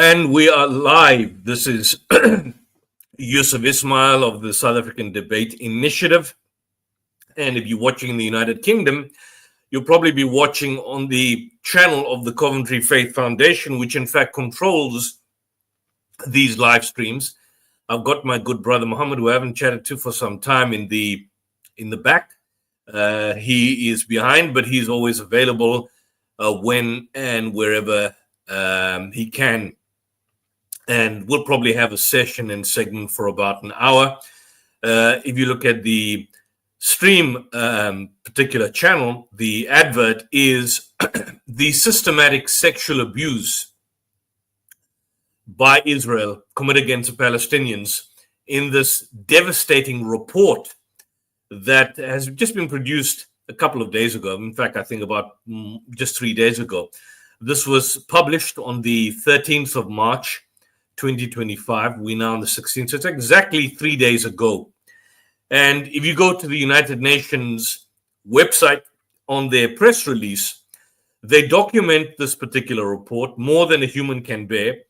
And we are live. This is Yusuf Ismail of the South African Debate Initiative. And if you're watching in the United Kingdom, you'll probably be watching on the channel of the Coventry Faith Foundation, which in fact controls these live streams. I've got my good brother Muhammad, who I haven't chatted to for some time, in the back. He is behind, but he's always available when and wherever he can. And we'll probably have a session and segment for about an hour. If you look at the stream particular channel, the advert is the systematic sexual abuse by Israel committed against Palestinians in this devastating report that has just been produced a couple of days ago. In fact, I think about just 3 days ago. This was published on the 13th of March, 2025. We're now on the 16th. So it's exactly 3 days ago. And if you go to the United Nations website, on their press release, they document this particular report, More Than a Human Can Bear: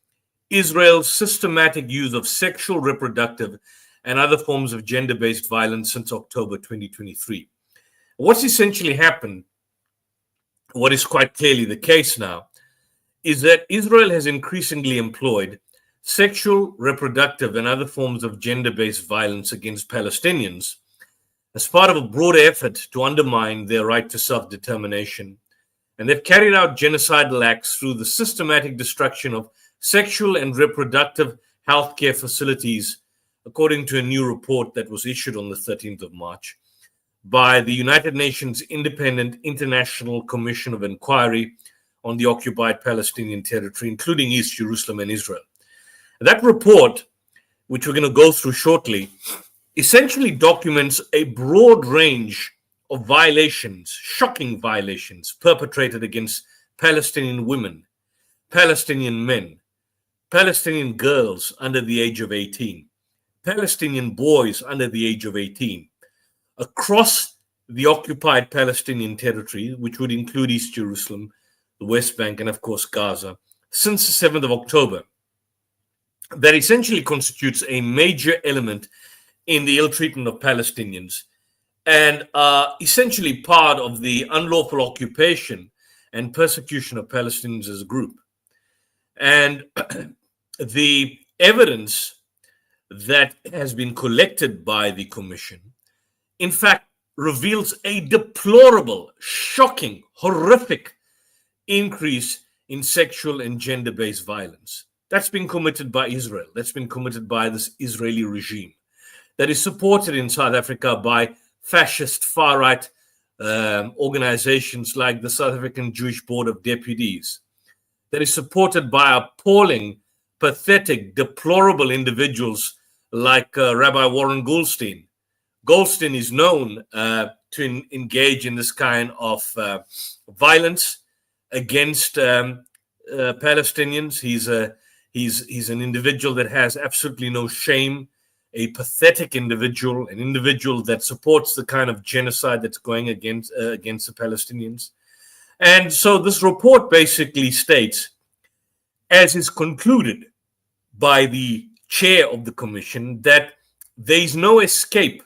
Israel's systematic use of sexual, reproductive, and other forms of gender-based violence since October 2023. What's essentially happened, what is quite clearly the case now, is that Israel has increasingly employed sexual, reproductive, and other forms of gender-based violence against Palestinians as part of a broader effort to undermine their right to self-determination. And they've carried out genocidal acts through the systematic destruction of sexual and reproductive healthcare facilities, according to a new report that was issued on the 13th of March by the United Nations Independent International Commission of Inquiry on the Occupied Palestinian Territory, including East Jerusalem and Israel. That report, which we're going to go through shortly, essentially documents a broad range of violations, shocking violations, perpetrated against Palestinian women, Palestinian men, Palestinian girls under the age of 18, Palestinian boys under the age of 18, across the occupied Palestinian territory, which would include East Jerusalem, the West Bank, and of course Gaza, since the 7th of October. That essentially constitutes a major element in the ill treatment of Palestinians and are essentially part of the unlawful occupation and persecution of Palestinians as a group. And the evidence that has been collected by the Commission, in fact, reveals a deplorable, shocking, horrific increase in sexual and gender-based violence. That's been committed by Israel. That's been committed by this Israeli regime that is supported in South Africa by fascist far-right organizations like the South African Jewish Board of Deputies, that is supported by appalling, pathetic, deplorable individuals like Rabbi Warren Goldstein. Goldstein is known to engage in this kind of violence against Palestinians. He's an individual that has absolutely no shame, a pathetic individual, an individual that supports the kind of genocide that's going against the Palestinians. And so this report basically states, as is concluded by the chair of the commission, that there is no escape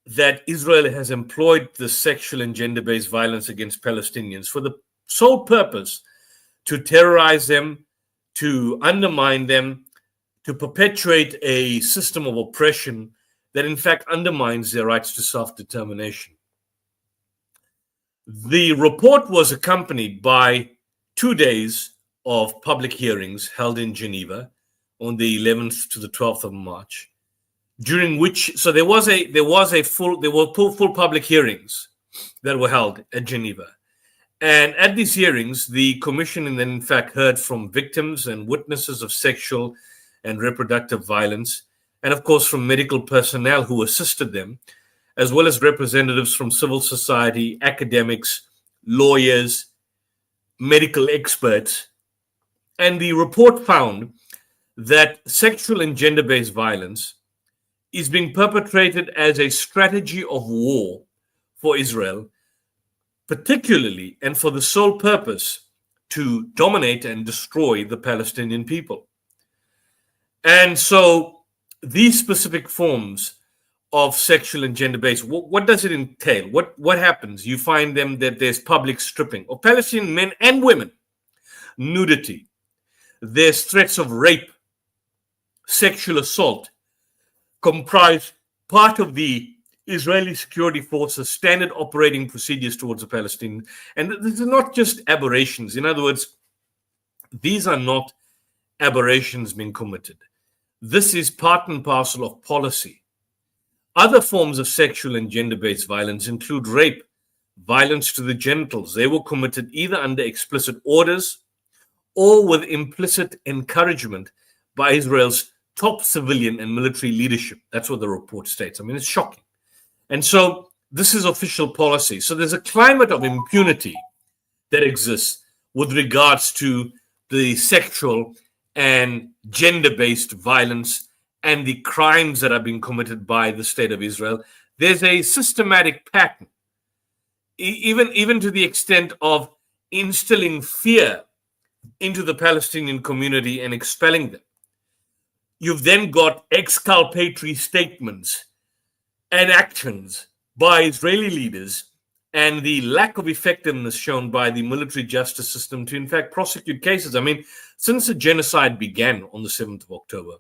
that Israel has employed the sexual and gender-based violence against Palestinians for the sole purpose to terrorize them, to undermine them, to perpetuate a system of oppression that in fact undermines their rights to self-determination. The report was accompanied by 2 days of public hearings held in Geneva on the 11th to the 12th of March, during which, so there were full public hearings that were held at Geneva. And at these hearings, the commission then in fact heard from victims and witnesses of sexual and reproductive violence, and of course from medical personnel who assisted them, as well as representatives from civil society, academics, lawyers, medical experts. And the report found that sexual and gender-based violence is being perpetrated as a strategy of war for Israel, particularly and for the sole purpose to dominate and destroy the Palestinian people. And so these specific forms of sexual and gender-based, what does it entail? What happens? You find them that there's public stripping of Palestinian men and women, nudity, there's threats of rape, sexual assault, comprise part of the Israeli security forces' standard operating procedures towards the Palestinians. And this is not just aberrations. In other words, these are not aberrations being committed. This is part and parcel of policy. Other forms of sexual and gender-based violence include rape, violence to the genitals. They were committed either under explicit orders or with implicit encouragement by Israel's top civilian and military leadership. That's what the report states. I mean, it's shocking. And so this is official policy. So there's a climate of impunity that exists with regards to the sexual and gender-based violence and the crimes that are being committed by the state of Israel. There's a systematic pattern, even to the extent of instilling fear into the Palestinian community and expelling them. You've then got exculpatory statements and actions by Israeli leaders and the lack of effectiveness shown by the military justice system to, in fact, prosecute cases. I mean, since the genocide began on the 7th of October,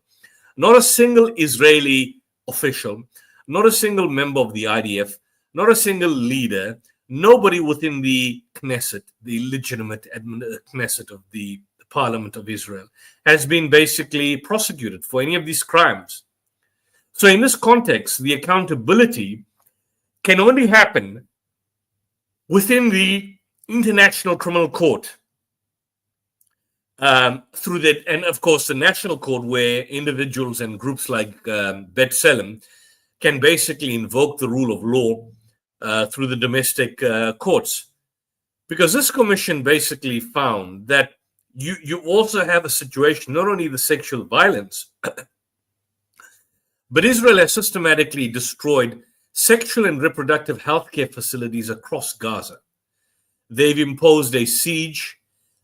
not a single Israeli official, not a single member of the IDF, not a single leader, nobody within the Knesset, the legitimate Knesset of the Parliament of Israel, has been basically prosecuted for any of these crimes. So in this context, the accountability can only happen within the International Criminal Court, through that, and of course the National Court, where individuals and groups like B'Tselem can basically invoke the rule of law through the domestic courts. Because this commission basically found that you also have a situation, not only the sexual violence, but Israel has systematically destroyed sexual and reproductive healthcare facilities across Gaza. They've imposed a siege.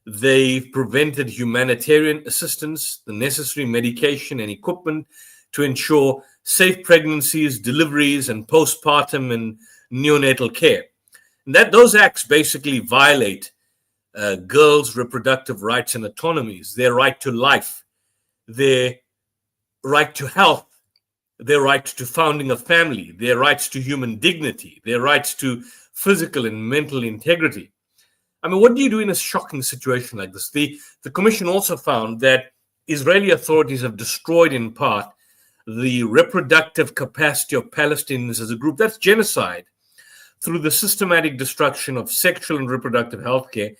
They've prevented humanitarian assistance, the necessary medication and equipment to ensure safe pregnancies, deliveries, and postpartum and neonatal care. And those acts basically violate girls' reproductive rights and autonomies, their right to life, their right to health, their right to founding a family, their rights to human dignity, their rights to physical and mental integrity. I mean, what do you do in a shocking situation like this? The commission also found that Israeli authorities have destroyed in part the reproductive capacity of Palestinians as a group. That's genocide through the systematic destruction of sexual and reproductive health care.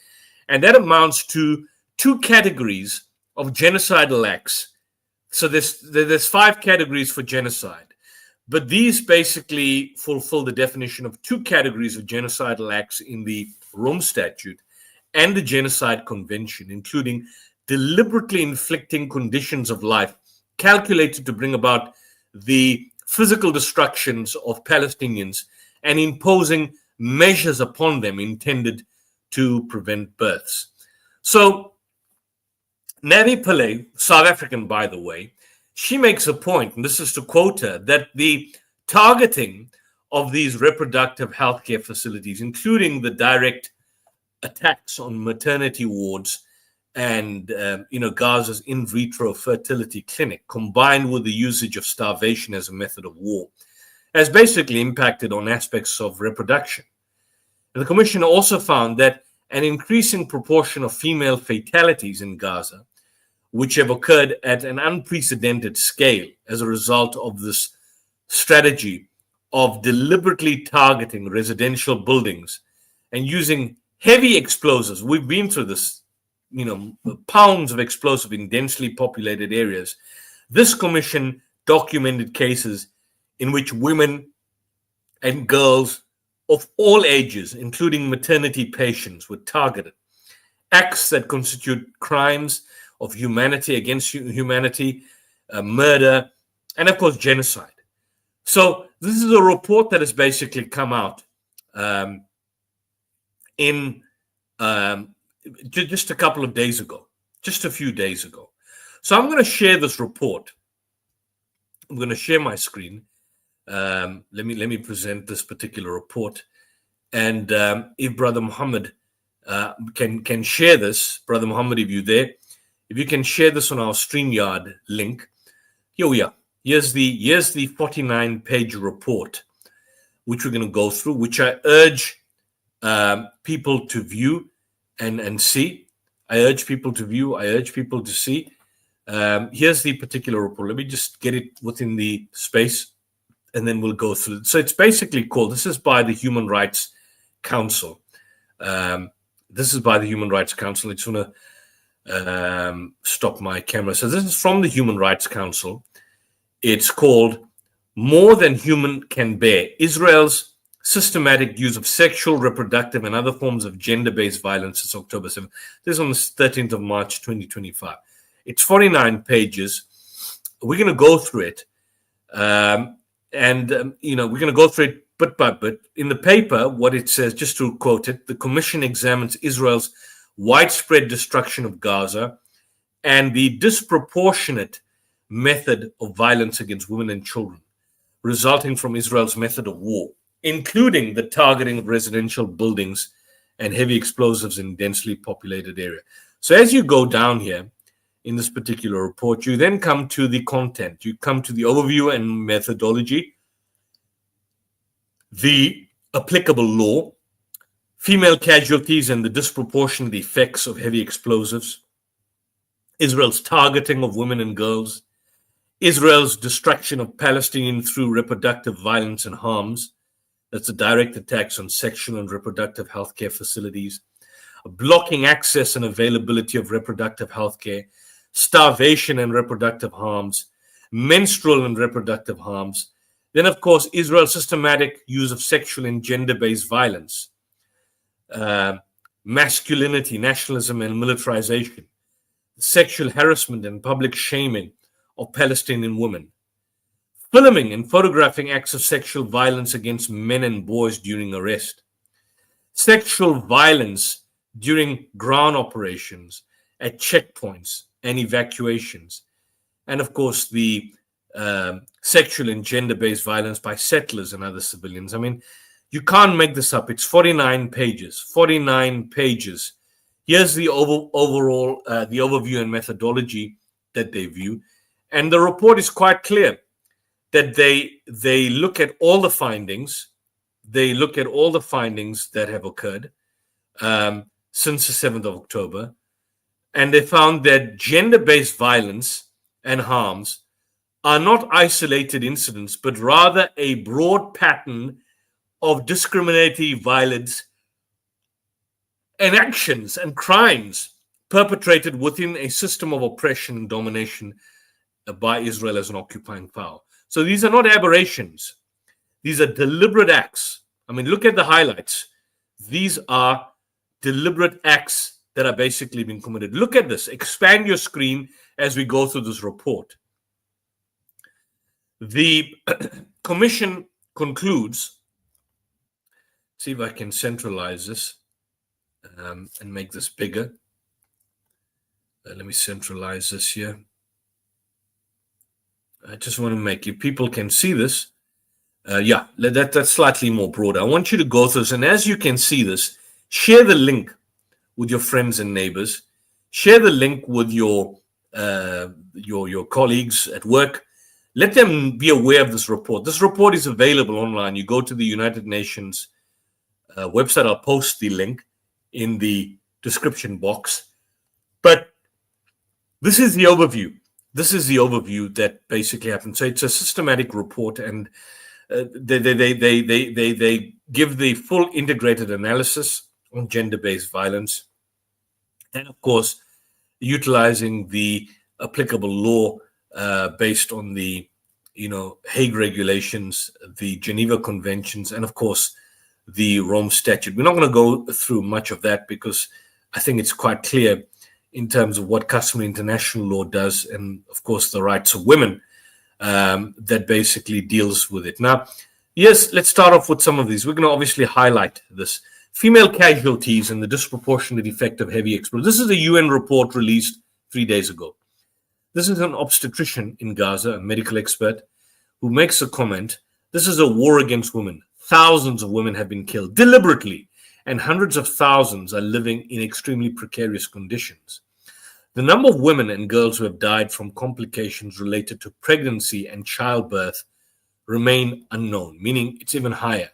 And that amounts to two categories of genocidal acts. So there's 5 categories for genocide, but these basically fulfill the definition of 2 categories of genocidal acts in the Rome Statute and the Genocide Convention, including deliberately inflicting conditions of life calculated to bring about the physical destructions of Palestinians and imposing measures upon them intended to prevent births. So Navi Pillay, South African, by the way, she makes a point, and this is to quote her, that the targeting of these reproductive healthcare facilities, including the direct attacks on maternity wards and Gaza's in vitro fertility clinic, combined with the usage of starvation as a method of war, has basically impacted on aspects of reproduction. And the commission also found that an increasing proportion of female fatalities in Gaza, which have occurred at an unprecedented scale as a result of this strategy of deliberately targeting residential buildings and using heavy explosives. We've been through this, pounds of explosive in densely populated areas. This commission documented cases in which women and girls of all ages, including maternity patients, were targeted. Acts that constitute crimes of humanity against humanity, murder, and of course, genocide. So this is a report that has basically come out just a couple of days ago, just a few days ago. So I'm going to share this report I'm going to share my screen. Let me present this particular report. And if Brother Muhammad can share this, Brother Muhammad, if you're there, if you can share this on our StreamYard link. Here we are. Here's the 49-page report, which we're going to go through, which I urge people to view and see. I urge people to view. I urge people to see. Here's the particular report. Let me just get it within the space, and then we'll go through it. So it's basically called, this is by the Human Rights Council. This is by the Human Rights Council. I just want to stop my camera. So this is from the Human Rights Council. It's called More Than Human Can Bear: Israel's Systematic Use of Sexual, Reproductive, and Other Forms of Gender-Based Violence since October 7th. This is on the 13th of March, 2025. It's 49 pages. We're going to go through it. We're going to go through it bit by bit. In the paper, what it says, just to quote it, the Commission examines Israel's widespread destruction of Gaza and the disproportionate method of violence against women and children resulting from Israel's method of war, including the targeting of residential buildings and heavy explosives in densely populated area. So as you go down here in this particular report, you then come to the content. You come to the overview and methodology, the applicable law, female casualties and the disproportionate effects of heavy explosives, Israel's targeting of women and girls, Israel's destruction of Palestinians through reproductive violence and harms, that's the direct attacks on sexual and reproductive healthcare facilities, blocking access and availability of reproductive healthcare, starvation and reproductive harms, menstrual and reproductive harms. Then, of course, Israel's systematic use of sexual and gender-based violence, masculinity, nationalism, and militarization, sexual harassment and public shaming of Palestinian women, filming and photographing acts of sexual violence against men and boys during arrest, sexual violence during ground operations, at checkpoints and evacuations, and of course the sexual and gender-based violence by settlers and other civilians. I mean, you can't make this up. It's 49 pages. 49 pages. Here's the overall the overview and methodology that they view, and the report is quite clear that they look at all the findings. They look at all the findings that have occurred since the 7th of October, and they found that gender-based violence and harms are not isolated incidents, but rather a broad pattern of discriminatory violence and actions and crimes perpetrated within a system of oppression and domination by Israel as an occupying power. So these are not aberrations. These are deliberate acts. I mean, look at the highlights. These are deliberate acts that are basically being committed. Look at this. Expand your screen as we go through this report. The commission concludes, see if I can centralize this and make this bigger. Let me centralize this here. I just want to make it, people can see this. That's slightly more broader. I want you to go through this, and as you can see this, share the link with your friends and neighbors. Share the link with your colleagues at work. Let them be aware of this report. This report is available online. You go to the United Nations website. I'll post the link in the description box. But this is the overview. This is the overview that basically happened. So it's a systematic report, and they give the full integrated analysis on gender-based violence, and of course, utilizing the applicable law based on the Hague regulations, the Geneva Conventions, and of course the Rome Statute. We're not going to go through much of that because I think it's quite clear in terms of what customary international law does, and of course the rights of women that basically deals with it. Now, yes, let's start off with some of these. We're going to obviously highlight this. Female casualties and the disproportionate effect of heavy explosives. This is a UN report released 3 days ago. This is an obstetrician in Gaza, a medical expert. who makes a comment, "This is a war against women. Thousands of women have been killed deliberately, and hundreds of thousands are living in extremely precarious conditions. The number of women and girls who have died from complications related to pregnancy and childbirth remain unknown," meaning it's even higher.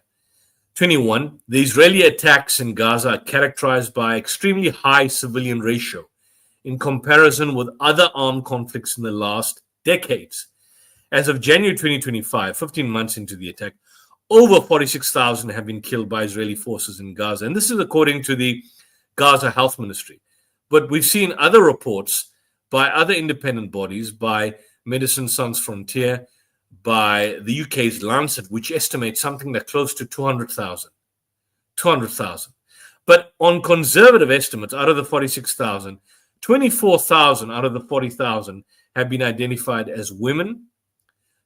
21, the Israeli attacks in Gaza are characterized by extremely high civilian ratio in comparison with other armed conflicts in the last decades. As of January 2025, 15 months into the attack, over 46,000 have been killed by Israeli forces in Gaza. And this is according to the Gaza Health Ministry. But we've seen other reports by other independent bodies, by Médecins Sans Frontières, by the UK's Lancet, which estimates something that close to 200,000. 200,000. But on conservative estimates, out of the 46,000, 24,000 out of the 40,000 have been identified as women,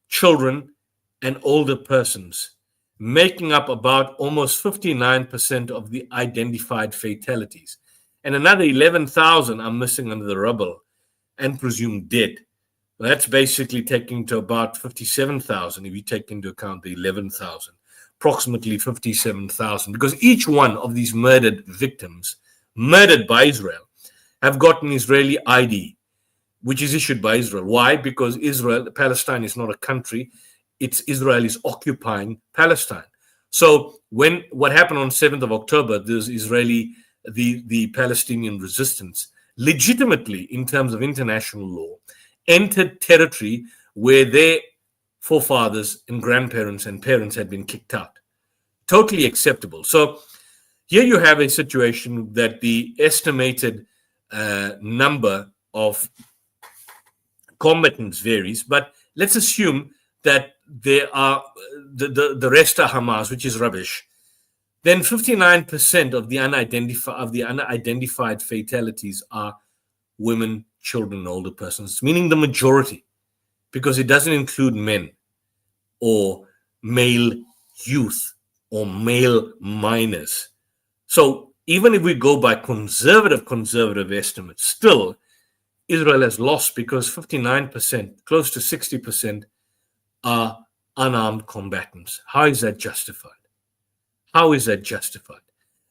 children, and older persons, making up about almost 59% of the identified fatalities. And another 11,000 are missing under the rubble and presumed dead. That's basically taking to about 57,000 if you take into account the 11,000, approximately 57,000, because each one of these murdered victims, murdered by Israel, have got an Israeli ID, which is issued by Israel. Why? Because Palestine is not a country. It's Israel is occupying Palestine. So what happened on 7th of October, there's the Palestinian resistance, legitimately in terms of international law, entered territory where their forefathers and grandparents and parents had been kicked out. Totally acceptable. So here you have a situation that the estimated number of combatants varies, but let's assume that there are the rest are Hamas, which is rubbish. Then 59% of the unidentified fatalities are women, children, and older persons, meaning the majority, because it doesn't include men or male youth or male minors. So even if we go by conservative estimates, still Israel has lost because 59%, close to 60%, are unarmed combatants. How is that justified? How is that justified?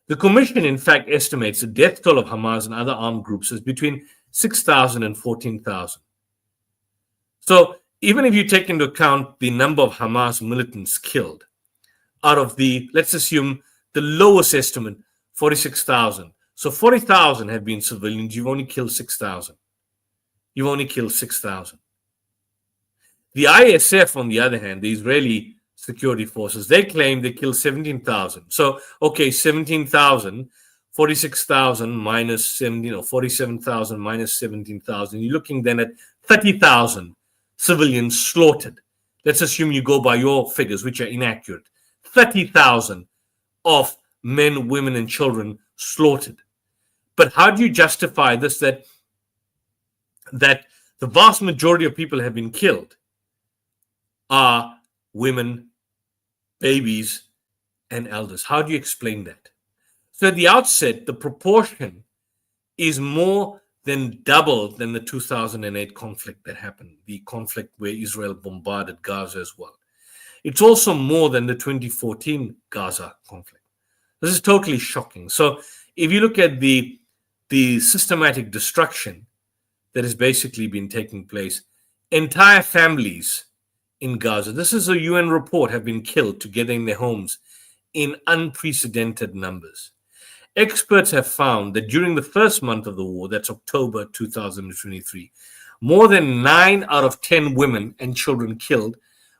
The Commission, in fact, estimates the death toll of Hamas and other armed groups as between 6,000 and 14,000. So even if you take into account the number of Hamas militants killed, out of the, let's assume the lowest estimate, 46,000. So 40,000 have been civilians. You've only killed 6,000. You've only killed 6,000. The ISF, on the other hand, the Israeli security forces, they claim they killed 17,000. So, okay, 17,000, 46,000 minus 17, or 47,000 minus 17,000. You're looking then at 30,000 civilians slaughtered. Let's assume you go by your figures, which are inaccurate. 30,000 of men, women, and children slaughtered. But how do you justify this, that the vast majority of people have been killed are women, babies, and elders? How do you explain that? So at the outset, the proportion is more than double than the 2008 conflict that happened, the conflict where Israel bombarded Gaza as well. It's also more than the 2014 Gaza conflict. This is totally shocking. So if you look at the systematic destruction that has basically been taking place, entire families in Gaza, this is a UN report, have been killed together in their homes in unprecedented numbers. Experts have found that during the first month of the war, that's October 2023, more than 9 out of 10 women and children killed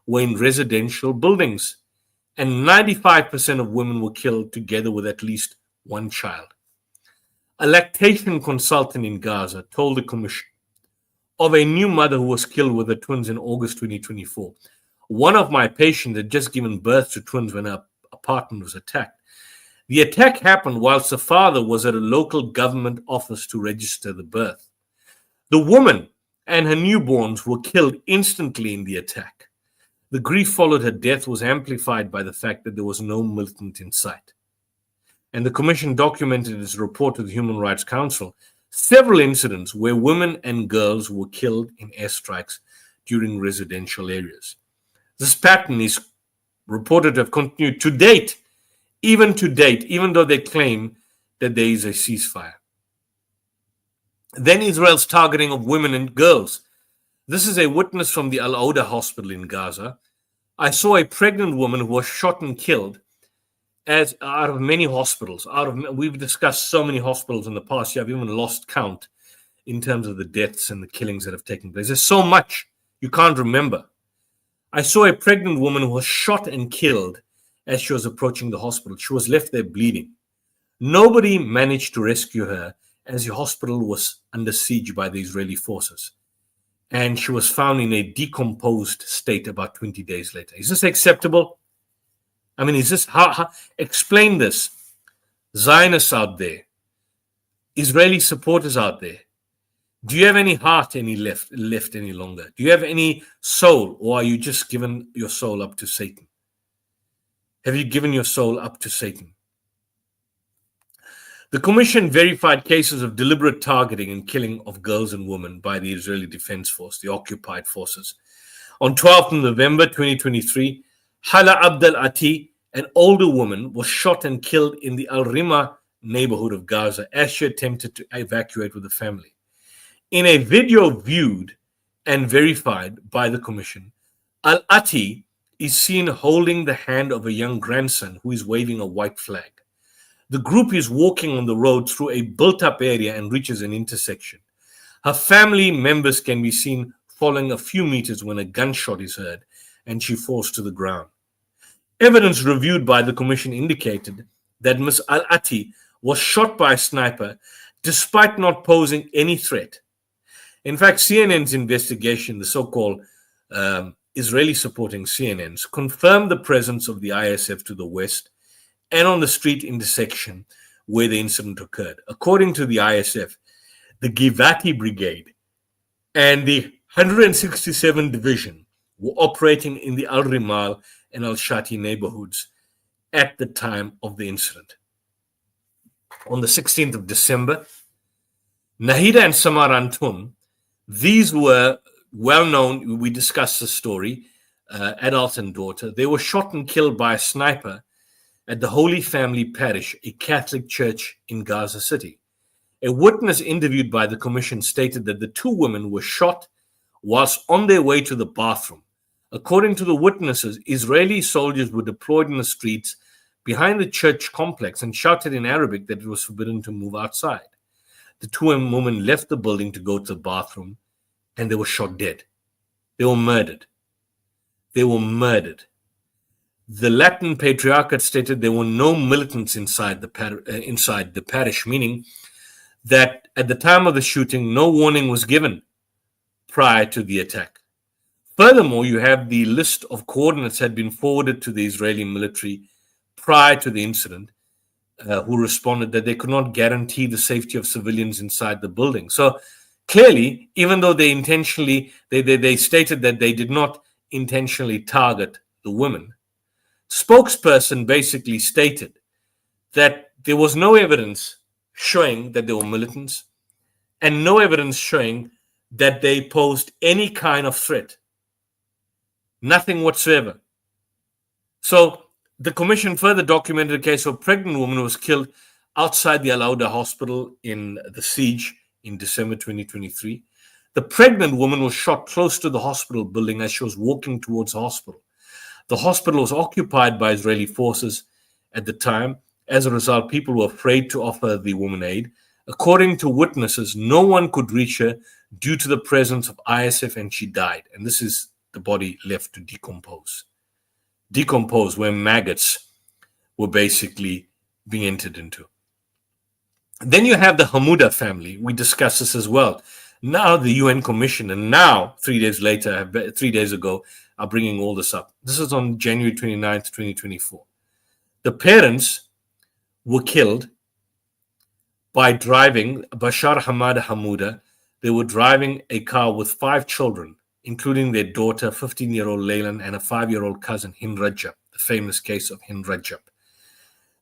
were in residential buildings, and 95% of women were killed together with at least one child. A lactation consultant in Gaza told the Commission of a new mother who was killed with her twins in August 2024. One of my patients had just given birth to twins when her apartment was attacked. The attack happened whilst the father was at a local government office to register the birth. The woman and her newborns were killed instantly in the attack. The grief following her death was amplified by the fact that there was no militant in sight. And the Commission documented in its report to the Human Rights Council several incidents where women and girls were killed in airstrikes during residential areas. This pattern is reported to have continued to date, even though they claim that there is a ceasefire. Then Israel's targeting of women and girls. This is a witness from the Al-Oda hospital in Gaza. I saw a pregnant woman who was shot and killed as out of many hospitals. We've discussed so many hospitals in the past. You have even lost count in terms of the deaths and the killings that have taken place. There's so much you can't remember. I saw a pregnant woman who was shot and killed as she was approaching the hospital. She was left there bleeding. Nobody managed to rescue her as the hospital was under siege by the Israeli forces. And she was found in a decomposed state about 20 days later. Is this acceptable? I mean, is this how explain this? Zionists out there, Israeli supporters out there, do you have any heart left any longer? Do you have any soul, or are you just given your soul up to Satan? Have you given your soul up to Satan? The commission verified cases of deliberate targeting and killing of girls and women by the Israeli Defense Force, the occupied forces. On 12th November 2023, Hala Abdel Ati, an older woman, was shot and killed in the Al-Rima neighborhood of Gaza as she attempted to evacuate with the family. In a video viewed and verified by the commission, Al-Ati is seen holding the hand of a young grandson who is waving a white flag. The group is walking on the road through a built-up area and reaches an intersection. Her family members can be seen following a few meters when a gunshot is heard and she falls to the ground. Evidence reviewed by the commission indicated that Ms. Al-Ati was shot by a sniper despite not posing any threat. In fact, CNN's investigation, the so-called Israeli supporting CNNs, confirmed the presence of the ISF to the west and on the street intersection where the incident occurred. According to the ISF, the Givati Brigade and the 167 Division were operating in the Al-Rimal and Al-Shati neighborhoods at the time of the incident. On the 16th of December, Nahida and Samar Antun, these were well-known, we discussed the story, adult and daughter. They were shot and killed by a sniper at the Holy Family Parish, a Catholic church in Gaza City. A witness interviewed by the commission stated that the two women were shot whilst on their way to the bathroom. According to the witnesses, Israeli soldiers were deployed in the streets behind the church complex and shouted in Arabic that it was forbidden to move outside. The two women left the building to go to the bathroom and they were shot dead. They were murdered. They were murdered. The Latin Patriarchate stated there were no militants inside the parish, meaning that at the time of the shooting, no warning was given prior to the attack. Furthermore, you have the list of coordinates had been forwarded to the Israeli military prior to the incident, who responded that they could not guarantee the safety of civilians inside the building. So clearly, even though they stated that they did not intentionally target the women, spokesperson basically stated that there was no evidence showing that they were militants and no evidence showing that they posed any kind of threat. Nothing whatsoever. So the commission further documented a case of a pregnant woman who was killed outside the Al-Oda hospital in the siege in December 2023. The pregnant woman was shot close to the hospital building as she was walking towards the hospital. The hospital was occupied by Israeli forces at the time. As a result, people were afraid to offer the woman aid. According to witnesses, no one could reach her due to the presence of ISF, and she died. And this is the body left to decompose. Decompose, where maggots were basically being entered into. Then you have the Hamouda family. We discussed this as well. Now the UN Commission, and now 3 days later, 3 days ago, are bringing all this up. This is on January 29th, 2024. The parents were killed by driving Bashar Hamad Hamouda. They were driving a car with 5 children, including their daughter, 15-year-old Leylan, and a 5-year-old cousin, Hind Rajab, the famous case of Hind Rajab.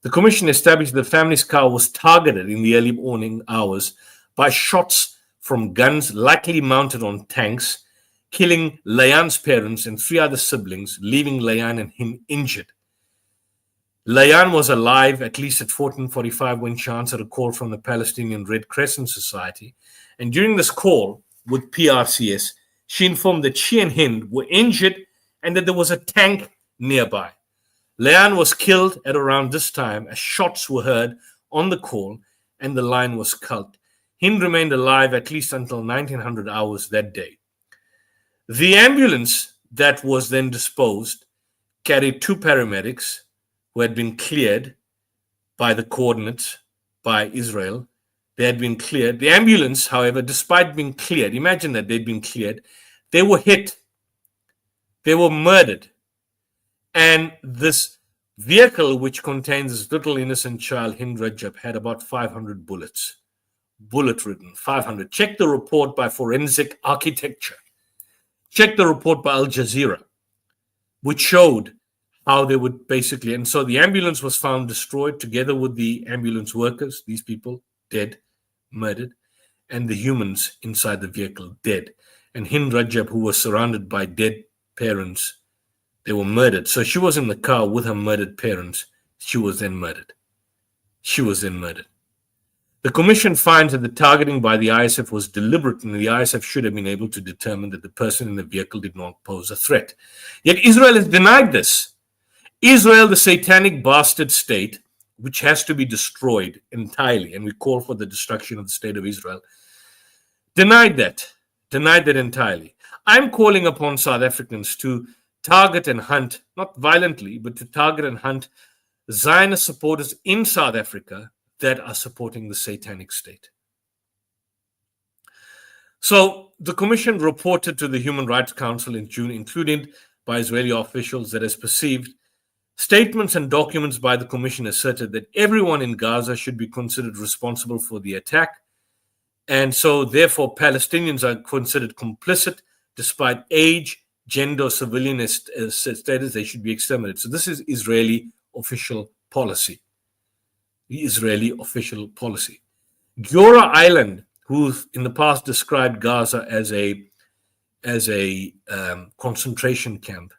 The commission established the family's car was targeted in the early morning hours by shots from guns likely mounted on tanks killing Layan's parents and 3 other siblings, leaving Layan and him injured. Layan was alive at least at 14:45 when she answered a call from the Palestinian Red Crescent Society. And during this call with PRCS, she informed that she and Hind were injured and that there was a tank nearby. Layan was killed at around this time as shots were heard on the call and the line was cut. Hind remained alive at least until 1900 hours that day. The ambulance that was then disposed carried 2 paramedics who had been cleared by the coordinates by Israel. They had been cleared. The ambulance, however, despite being cleared, imagine that they'd been cleared, they were hit. They were murdered. And this vehicle, which contains this little innocent child, Hind Rajab, had about 500 bullets. Bullet-ridden, 500. Check the report by Forensic Architecture. Check the report by Al Jazeera, which showed how they would basically, and so the ambulance was found destroyed together with the ambulance workers, these people dead, murdered, and the humans inside the vehicle dead. And Hind Rajab, who was surrounded by dead parents, they were murdered. So she was in the car with her murdered parents. She was then murdered. The commission finds that the targeting by the ISF was deliberate and the ISF should have been able to determine that the person in the vehicle did not pose a threat. Yet Israel has denied this. Israel, the satanic bastard state, which has to be destroyed entirely, and we call for the destruction of the state of Israel, denied that entirely. I'm calling upon South Africans to target and hunt, not violently, but to target and hunt Zionist supporters in South Africa that are supporting the satanic state. So the commission reported to the Human Rights Council in June, including by Israeli officials, that as perceived, statements and documents by the commission asserted that everyone in Gaza should be considered responsible for the attack. And so therefore Palestinians are considered complicit despite age, gender, civilian status. They should be exterminated. So this is Israeli official policy. The Israeli official policy. Giora Island, who in the past described Gaza as a concentration camp,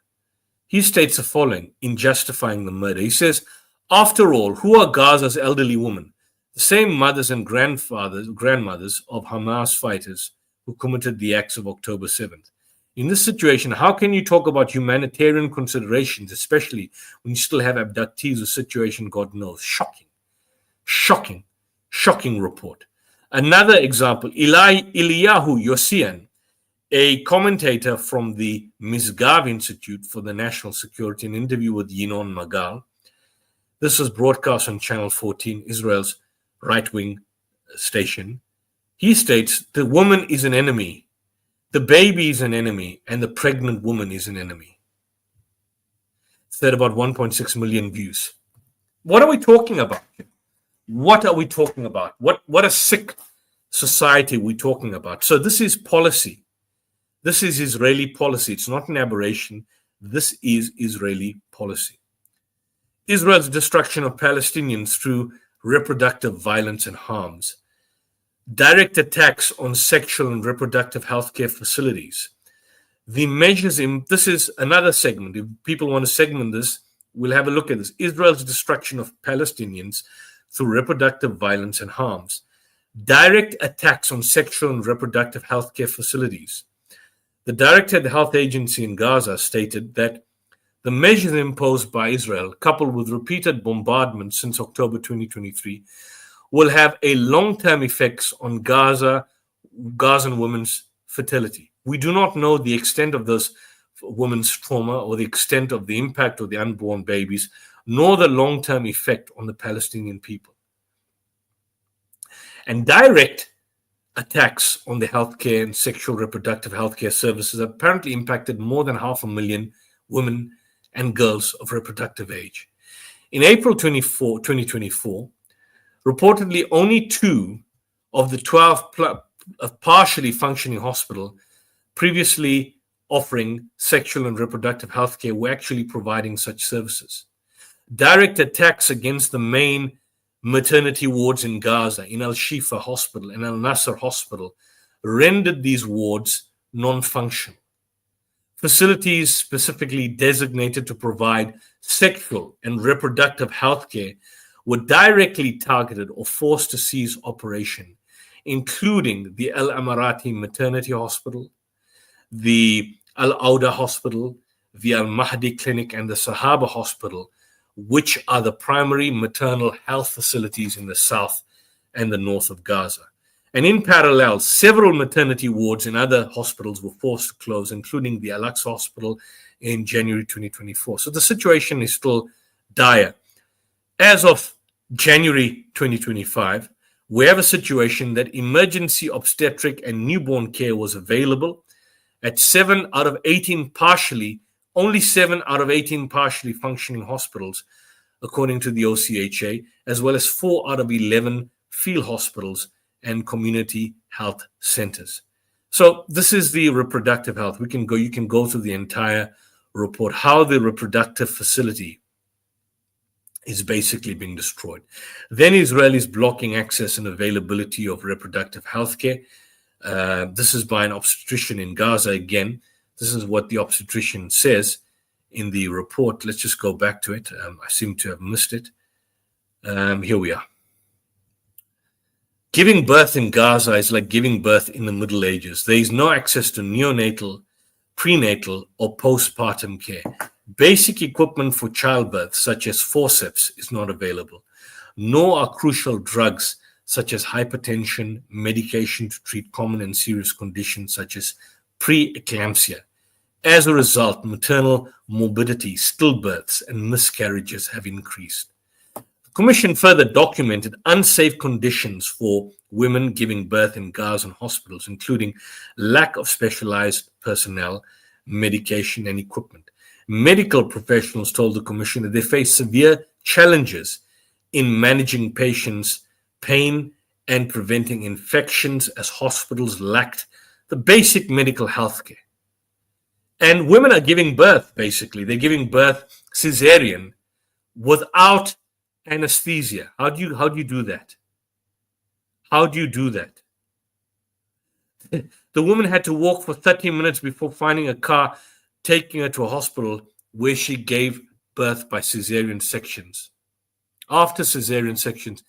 he states the following in justifying the murder. He says, after all, who are Gaza's elderly women? The same mothers and grandmothers of Hamas fighters who committed the acts of October 7th. In this situation, how can you talk about humanitarian considerations, especially when you still have abductees? The situation, God knows. Shocking report. Another example, Eliyahu Yossian, a commentator from the Misgav Institute for the National Security, an interview with Yinon Magal. This was broadcast on Channel 14, Israel's right-wing station. He states the woman is an enemy, the baby is an enemy, and the pregnant woman is an enemy. It's had about 1.6 million views. What are we talking about? What are we talking about? What a sick society we're talking about. So this is policy. This is Israeli policy. It's not an aberration. This is Israeli policy. Israel's destruction of Palestinians through reproductive violence and harms. Direct attacks on sexual and reproductive healthcare facilities. The measures in, this is another segment. If people want to segment this, we'll have a look at this. Israel's destruction of Palestinians through reproductive violence and harms. Direct attacks on sexual and reproductive healthcare facilities. The director of the health agency in Gaza stated that the measures imposed by Israel, coupled with repeated bombardments since October 2023, will have a long-term effects on Gazan women's fertility. We do not know the extent of this women's trauma or the extent of the impact of the unborn babies, nor the long-term effect on the Palestinian people. And direct attacks on the healthcare and sexual reproductive healthcare services apparently impacted more than 500,000 women and girls of reproductive age. In April 2024, reportedly only 2 of the 12 partially functioning hospitals previously offering sexual and reproductive healthcare were actually providing such services. Direct attacks against the main maternity wards in Gaza, in Al-Shifa Hospital and Al-Nasser Hospital, rendered these wards non-functional. Facilities specifically designated to provide sexual and reproductive health care were directly targeted or forced to cease operation, including the Al Amarati Maternity Hospital, the Al Auda Hospital, the Al Mahdi Clinic, and the Sahaba Hospital, which are the primary maternal health facilities in the south and the north of Gaza. And in parallel, several maternity wards in other hospitals were forced to close, including the Al-Aqsa Hospital in January 2024. So the situation is still dire. As of January 2025, we have a situation that emergency obstetric and newborn care was available at 7 out of 18 partially, only 7 out of 18 partially functioning hospitals, according to the OCHA, as well as 4 out of 11 field hospitals and community health centers. So this is the reproductive health. You can go through the entire report, how the reproductive facility is basically being destroyed. Then Israel is blocking access and availability of reproductive health care. This is by an obstetrician in Gaza again. This is what the obstetrician says in the report. Let's just go back to it. I seem to have missed it. Here we are. Giving birth in Gaza is like giving birth in the Middle Ages. There is no access to neonatal, prenatal, or postpartum care. Basic equipment for childbirth, such as forceps, is not available, nor are crucial drugs such as hypertension, medication to treat common and serious conditions such as preeclampsia. As a result, maternal morbidity, stillbirths, and miscarriages have increased. The Commission further documented unsafe conditions for women giving birth in Gazan hospitals, including lack of specialized personnel, medication, and equipment. Medical professionals told the Commission that they face severe challenges in managing patients' pain and preventing infections as hospitals lacked the basic medical health care. And women are giving birth, basically. They're giving birth cesarean without anesthesia. How do you do that? How do you do that? The woman had to walk for 30 minutes before finding a car taking her to a hospital where she gave birth by cesarean sections. After cesarean sections,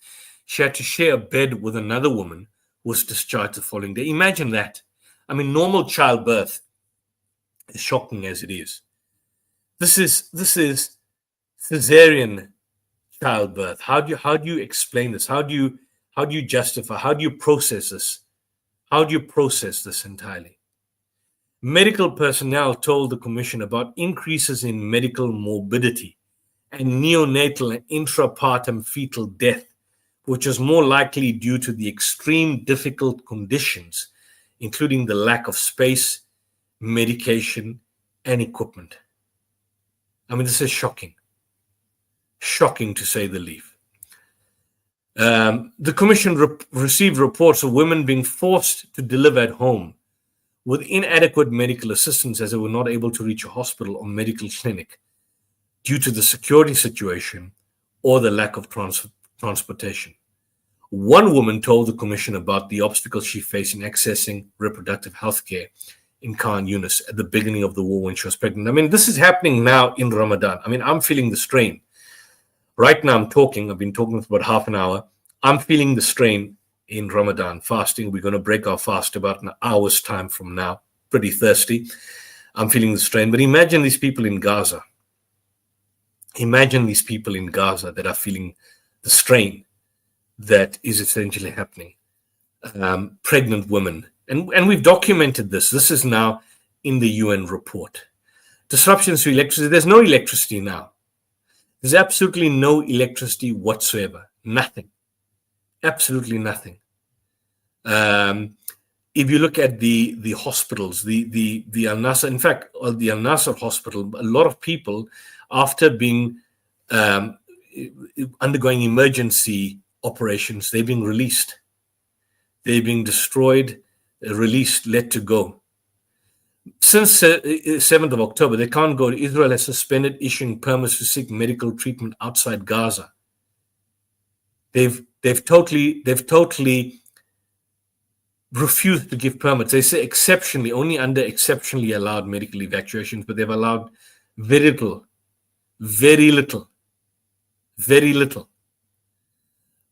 she had to share a bed with another woman who was discharged the following day. Imagine that. I mean, normal childbirth, as shocking as it is, this is cesarean childbirth. How do you explain this? How do you justify? How do you process this? How do you process this entirely? Medical personnel told the Commission about increases in medical morbidity and neonatal and intrapartum fetal death, which is more likely due to the extreme difficult conditions, including the lack of space, medication, and equipment. I mean, this is shocking. Shocking to say the least. The Commission received reports of women being forced to deliver at home with inadequate medical assistance as they were not able to reach a hospital or medical clinic due to the security situation or the lack of transportation. One woman told the Commission about the obstacles she faced in accessing reproductive health care in Khan Yunis at the beginning of the war when she was pregnant. I mean, this is happening now in Ramadan. I mean, I'm feeling the strain. Right now I'm talking, I've been talking for about half an hour. I'm feeling the strain in Ramadan fasting. We're going to break our fast about an hour's time from now. Pretty thirsty. I'm feeling the strain. But imagine these people in Gaza. Imagine these people in Gaza that are feeling the strain that is essentially happening. Pregnant women. And we've documented this. This is now in the UN report. Disruptions to electricity. There's no electricity now. There's absolutely no electricity whatsoever. Nothing. Absolutely nothing. If you look at the hospitals, the Al Nasser, in fact, the Al Nasser hospital, a lot of people, after being undergoing emergency operations, they're being released. They're being destroyed, released, let to go. Since 7th of October, they can't go. Israel has suspended issuing permits to seek medical treatment outside Gaza. They've totally refused to give permits. They say exceptionally, only under exceptionally allowed medical evacuations, but they've allowed very little, very little, very little.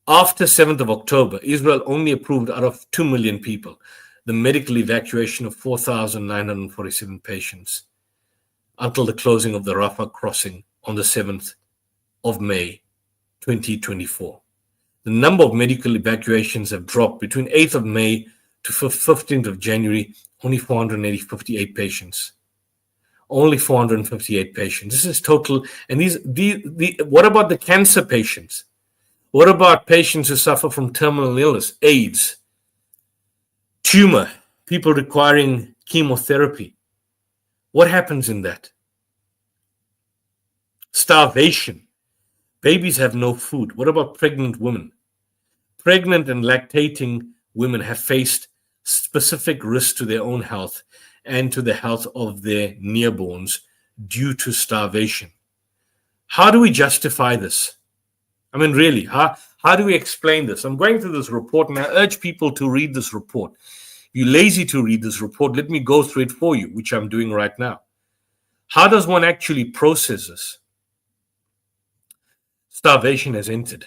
After 7th of October, Israel only approved out of 2 million people the medical evacuation of 4,947 patients until the closing of the Rafah crossing on the 7th of May, 2024. The number of medical evacuations have dropped between 8th of May to 15th of January, only 458 patients. Only 458 patients. This is total. And what about the cancer patients? What about patients who suffer from terminal illness, AIDS, tumor, people requiring chemotherapy? What happens in that? Starvation. Babies have no food. What about pregnant women? Pregnant and lactating women have faced specific risks to their own health and to the health of their nearborns due to starvation. How do we justify this? I mean, really, how do we explain this? I'm going through this report, and I urge people to read this report. If you're lazy to read this report, let me go through it for you, which I'm doing right now. How does one actually process this? Starvation has entered.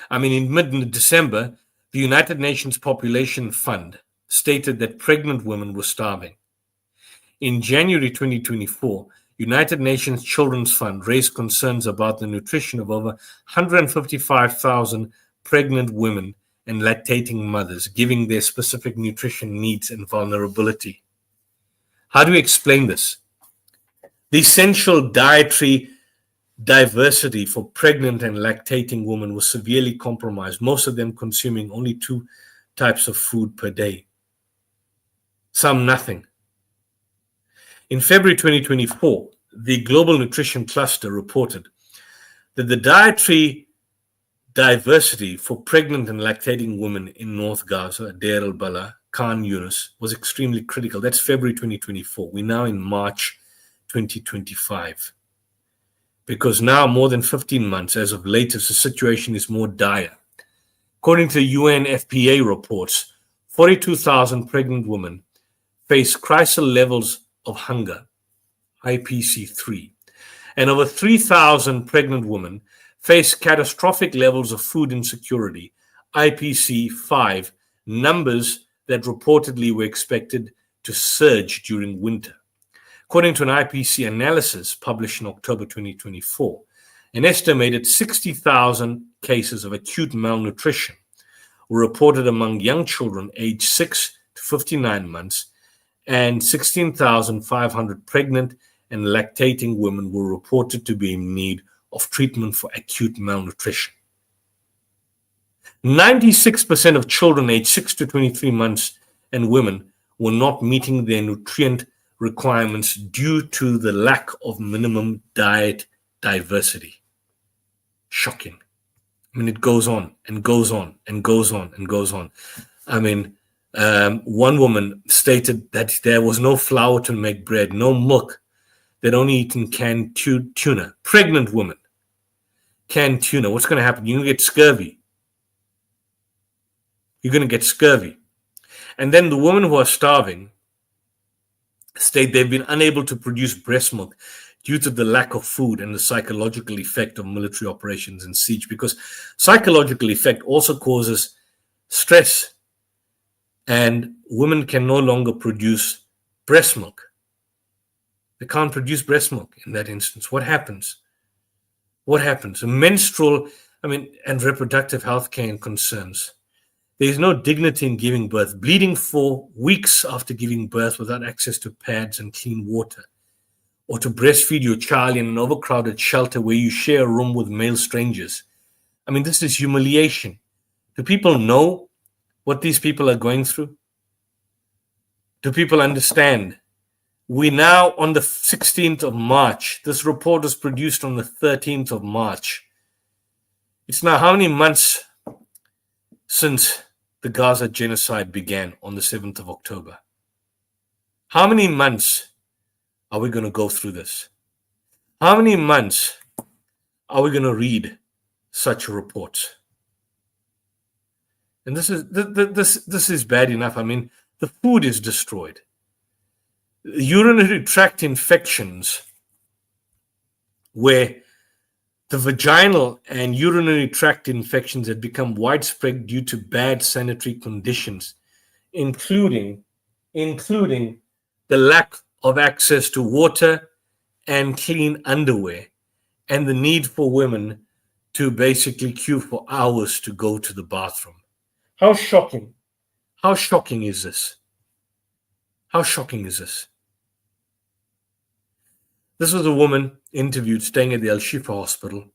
I mean, in mid-December, the United Nations Population Fund stated that pregnant women were starving. In January 2024, United Nations Children's Fund raised concerns about the nutrition of over 155,000 pregnant women and lactating mothers, giving their specific nutrition needs and vulnerability. How do we explain this? The essential dietary diversity for pregnant and lactating women was severely compromised, most of them consuming only 2 types of food per day. Some nothing. In February 2024, the Global Nutrition Cluster reported that the dietary diversity for pregnant and lactating women in North Gaza, Deir al-Balah, Khan Yunis, was extremely critical. That's February 2024. We're now in March 2025. Because now, more than 15 months as of latest, the situation is more dire. According to UNFPA reports, 42,000 pregnant women face crisis levels of hunger, IPC3, and over 3,000 pregnant women face catastrophic levels of food insecurity, IPC5, numbers that reportedly were expected to surge during winter. According to an IPC analysis published in October 2024, an estimated 60,000 cases of acute malnutrition were reported among young children aged 6 to 59 months, and 16,500 pregnant and lactating women were reported to be in need of treatment for acute malnutrition. 96% of children aged 6 to 23 months and women were not meeting their nutrient requirements due to the lack of minimum diet diversity. Shocking. I mean, it goes on and goes on and goes on and goes on. I mean, one woman stated that there was no flour to make bread, no milk. They'd only eaten canned tuna. Pregnant woman, canned tuna. What's going to happen? You're going to get scurvy. You're going to get scurvy. And then the women who are starving state they've been unable to produce breast milk due to the lack of food and the psychological effect of military operations and siege, because psychological effect also causes stress, and women can no longer produce breast milk. They can't produce breast milk in that instance. What happens? What happens? Menstrual, and reproductive health care and concerns. There is no dignity in giving birth, bleeding for weeks after giving birth without access to pads and clean water, or to breastfeed your child in an overcrowded shelter where you share a room with male strangers. This is humiliation. Do people know what these people are going through? Do people understand? We're now on the 16th of March. This report was produced on the 13th of March. It's now how many months since the Gaza genocide began on the 7th of October? How many months are we going to go through this? How many months are we going to read such reports? And this is bad enough. I mean, the food is destroyed. Urinary tract infections, where the vaginal and urinary tract infections had become widespread due to bad sanitary conditions, including the lack of access to water and clean underwear, and the need for women to basically queue for hours to go to the bathroom. How shocking. How shocking is this? How shocking is this? This was a woman interviewed staying at the Al Shifa hospital.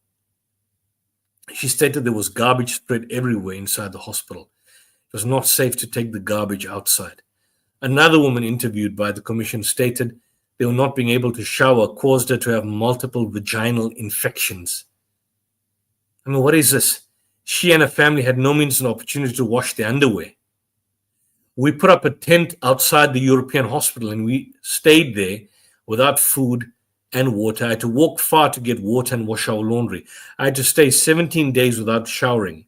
She stated there was garbage spread everywhere inside the hospital. It was not safe to take the garbage outside. Another woman interviewed by the commission stated they were not being able to shower caused her to have multiple vaginal infections. I mean, what is this? She and her family had no means and opportunity to wash their underwear. We put up a tent outside the European hospital and we stayed there without food and water. I had to walk far to get water and wash our laundry. I had to stay 17 days without showering.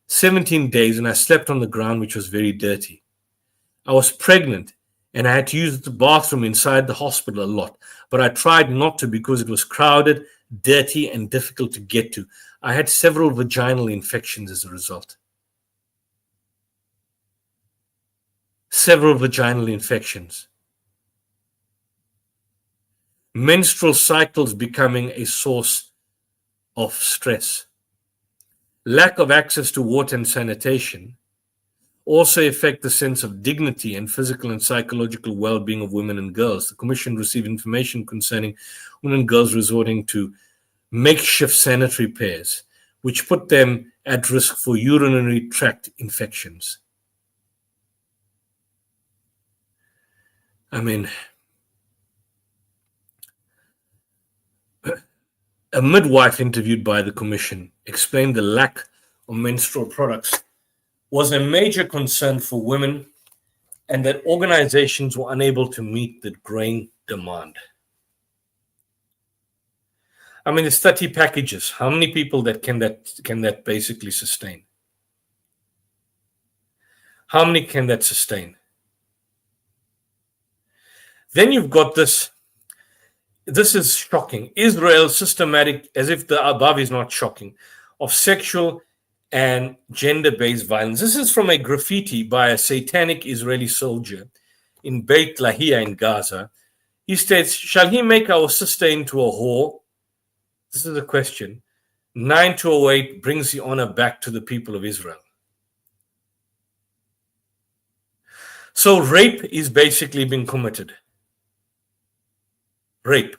17 days, and I slept on the ground, which was very dirty. I was pregnant and I had to use the bathroom inside the hospital a lot, but I tried not to because it was crowded, dirty, and difficult to get to. I had several vaginal infections as a result. Several vaginal infections. Menstrual cycles becoming a source of stress. Lack of access to water and sanitation also affect the sense of dignity and physical and psychological well-being of women and girls. The Commission received information concerning women and girls resorting to makeshift sanitary pairs, which put them at risk for urinary tract infections. I mean, a midwife interviewed by the Commission explained the lack of menstrual products was a major concern for women and that organizations were unable to meet the growing demand. I mean, it's 30 packages. How many people can that basically sustain? How many can that sustain? Then you've got this. This is shocking. Israel's systematic, as if the above is not shocking, of sexual and gender-based violence. This is from a graffiti by a satanic Israeli soldier in Beit Lahia in Gaza. He states, "Shall he make our sister into a whore?" This is the question. 9208 brings the honor back to the people of Israel. So rape is basically being committed. Rape.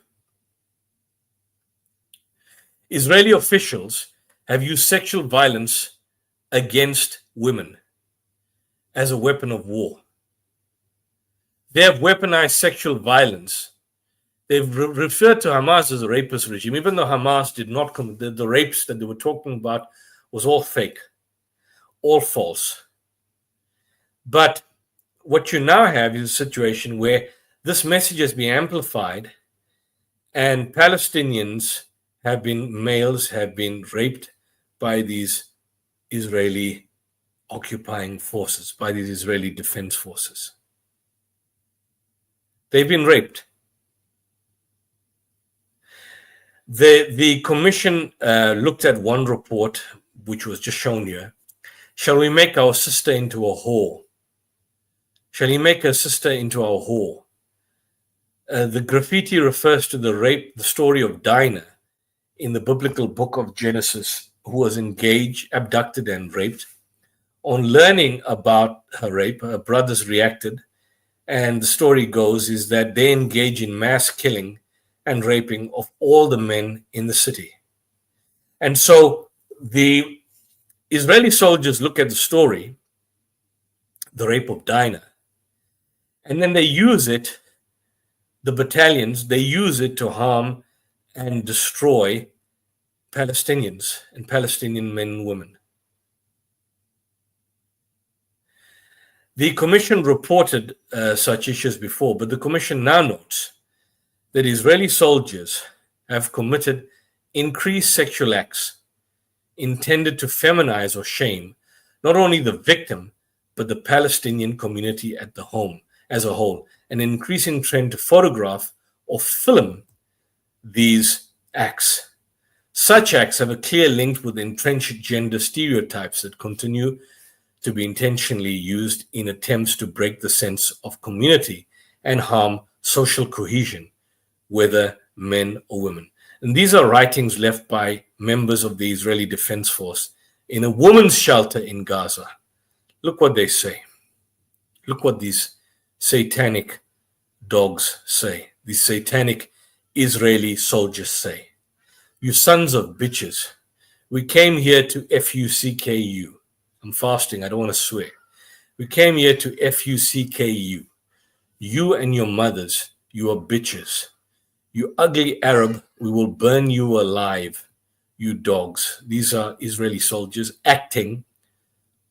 Israeli officials have used sexual violence against women as a weapon of war. They have weaponized sexual violence. They've referred to Hamas as a rapist regime, even though Hamas did not commit the rapes that they were talking about was all fake, all false. But what you now have is a situation where this message has been amplified and Palestinians males have been raped by these Israeli occupying forces, by these Israeli defense forces. They've been raped. The commission looked at one report, which was just shown here. Shall we make our sister into a whore? Shall he make her sister into a whore? The graffiti refers to the story of Dinah in the biblical book of Genesis, who was abducted and raped. On learning about her rape, her brothers reacted, and the story goes is that they engage in mass killing and raping of all the men in the city. And so the Israeli soldiers look at the story, the rape of Dinah, and then they use it, the battalions, they use it to harm and destroy Palestinians and Palestinian men and women. The Commission reported such issues before, but the Commission now notes that Israeli soldiers have committed increased sexual acts intended to feminize or shame not only the victim, but the Palestinian community at the home as a whole, an increasing trend to photograph or film these acts. Such acts have a clear link with entrenched gender stereotypes that continue to be intentionally used in attempts to break the sense of community and harm social cohesion, whether men or women. And these are writings left by members of the Israeli Defense Force in a women's shelter in Gaza. Look what they say. Look what these satanic dogs say. These satanic Israeli soldiers say. You sons of bitches, we came here to FUCK. I'm fasting, I don't want to swear. We came here to FUCK. You and your mothers, you are bitches. You ugly Arab, we will burn you alive, you dogs. These are Israeli soldiers acting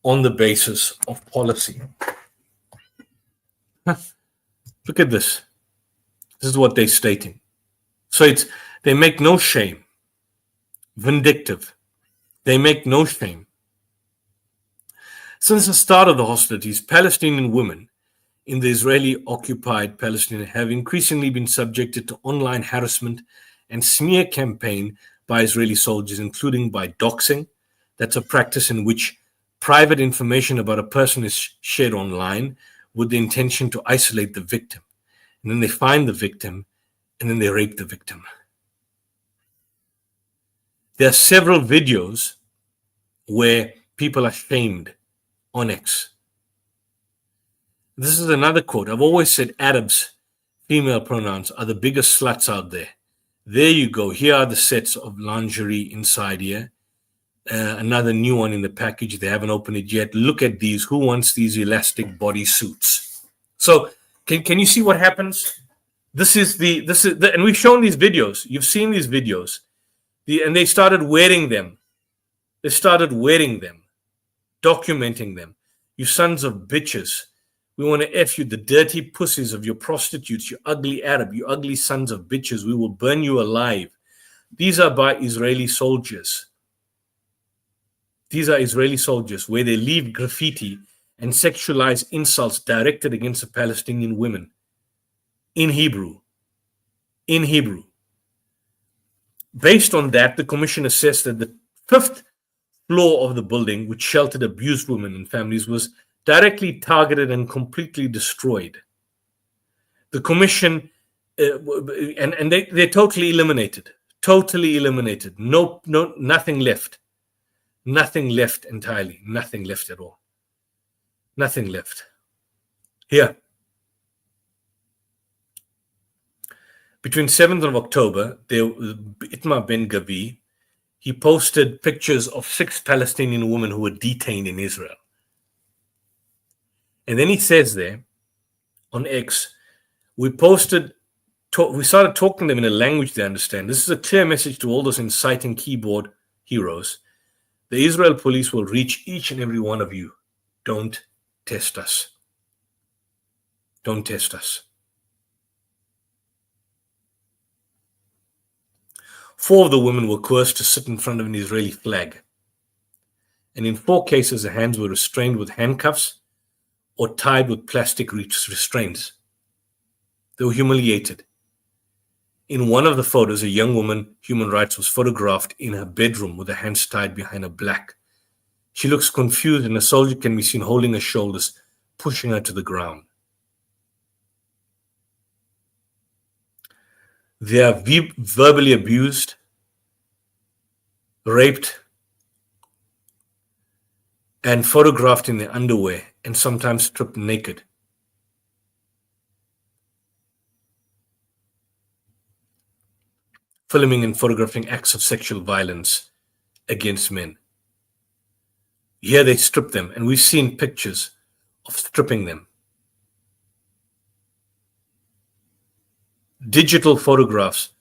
on the basis of policy. Look at this. This is what they're stating. So they make no shame. Vindictive. They make no shame. Since the start of the hostilities, Palestinian women in the Israeli occupied Palestine have increasingly been subjected to online harassment and smear campaign by Israeli soldiers, including by doxing. That's a practice in which private information about a person is shared online with the intention to isolate the victim. And then they find the victim and then they rape the victim. There are several videos where people are shamed on X. This is another quote. I've always said Arabs, female pronouns, are the biggest sluts out there. There you go. Here are the sets of lingerie inside here. Another new one in the package. They haven't opened it yet. Look at these. Who wants these elastic body suits? So can you see what happens? This is the and we've shown these videos. You've seen these videos. And they started wearing them. They started wearing them, documenting them. You sons of bitches. We want to F you, the dirty pussies of your prostitutes, you ugly Arab, you ugly sons of bitches. We will burn you alive. These are by Israeli soldiers. These are Israeli soldiers where they leave graffiti and sexualize insults directed against the Palestinian women in Hebrew. In Hebrew. Based on that, the commission assessed that the fifth floor of the building, which sheltered abused women and families, was directly targeted and completely destroyed. The commission, and they're totally eliminated. No, nothing left. Nothing left entirely. Nothing left at all. Nothing left. Here. Between 7th of October, Itmar Ben-Gvir, he posted pictures of 6 Palestinian women who were detained in Israel. And then he says there on X, we started talking to them in a language they understand. This is a clear message to all those inciting keyboard heroes. The Israel police will reach each and every one of you. Don't test us. Don't test us. 4 of the women were coerced to sit in front of an Israeli flag. And in 4 cases, the hands were restrained with handcuffs or tied with plastic restraints. They were humiliated. In one of the photos, a young woman, human rights, was photographed in her bedroom with her hands tied behind her back. She looks confused, and a soldier can be seen holding her shoulders, pushing her to the ground. They are verbally abused, raped, and photographed in their underwear, and sometimes stripped naked. Filming and photographing acts of sexual violence against men. Here they strip them, and we've seen pictures of stripping them. Digital photographs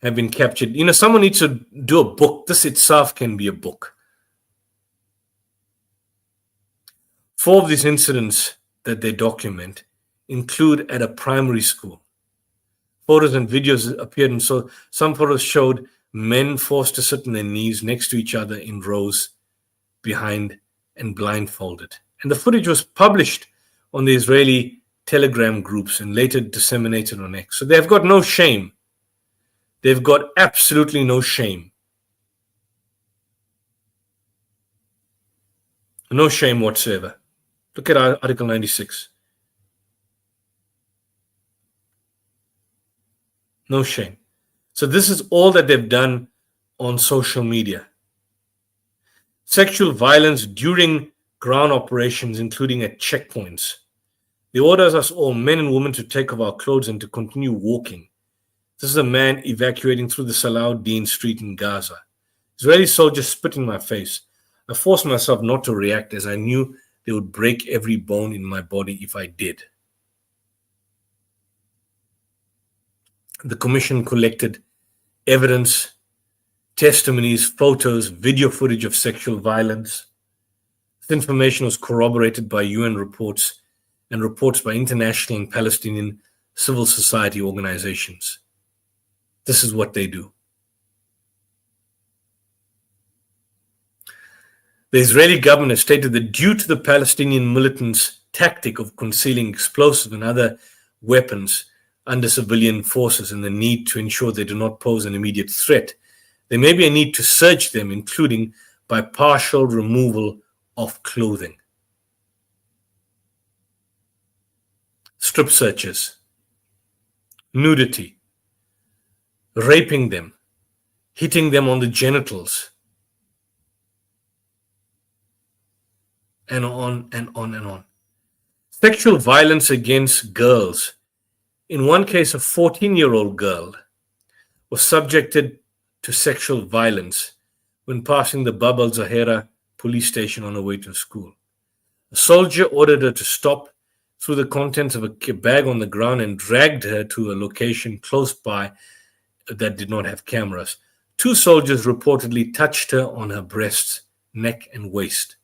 have been captured. You know, someone needs to do a book. This itself can be a book. 4 of these incidents that they document include at a primary school. Photos and videos appeared, and so some photos showed men forced to sit on their knees next to each other in rows behind and blindfolded. And the footage was published on the Israeli Telegram groups and later disseminated on X. So they've got no shame. They've got absolutely no shame. No shame whatsoever. Look at Article 96. No shame. So this is all that they've done on social media. Sexual violence during ground operations, including at checkpoints. They orders us all, men and women, to take off our clothes and to continue walking. This is a man evacuating through the Salahuddin Street in Gaza. Israeli soldiers spit in my face. I forced myself not to react, as I knew they would break every bone in my body if I did. The commission collected evidence, testimonies, photos, video footage of sexual violence. This information was corroborated by UN reports and reports by international and Palestinian civil society organizations. This is what they do. The Israeli government has stated that due to the Palestinian militants' tactic of concealing explosives and other weapons under civilian forces and the need to ensure they do not pose an immediate threat, there may be a need to search them, including by partial removal of clothing. Strip searches, nudity, raping them, hitting them on the genitals, and on and on and on. Sexual violence against girls. In one case, a 14-year-old girl was subjected to sexual violence when passing the Bab al-Zahira police station on her way to school. A soldier ordered her to stop, threw the contents of a bag on the ground, and dragged her to a location close by that did not have cameras. 2 soldiers reportedly touched her on her breasts, neck, and waist.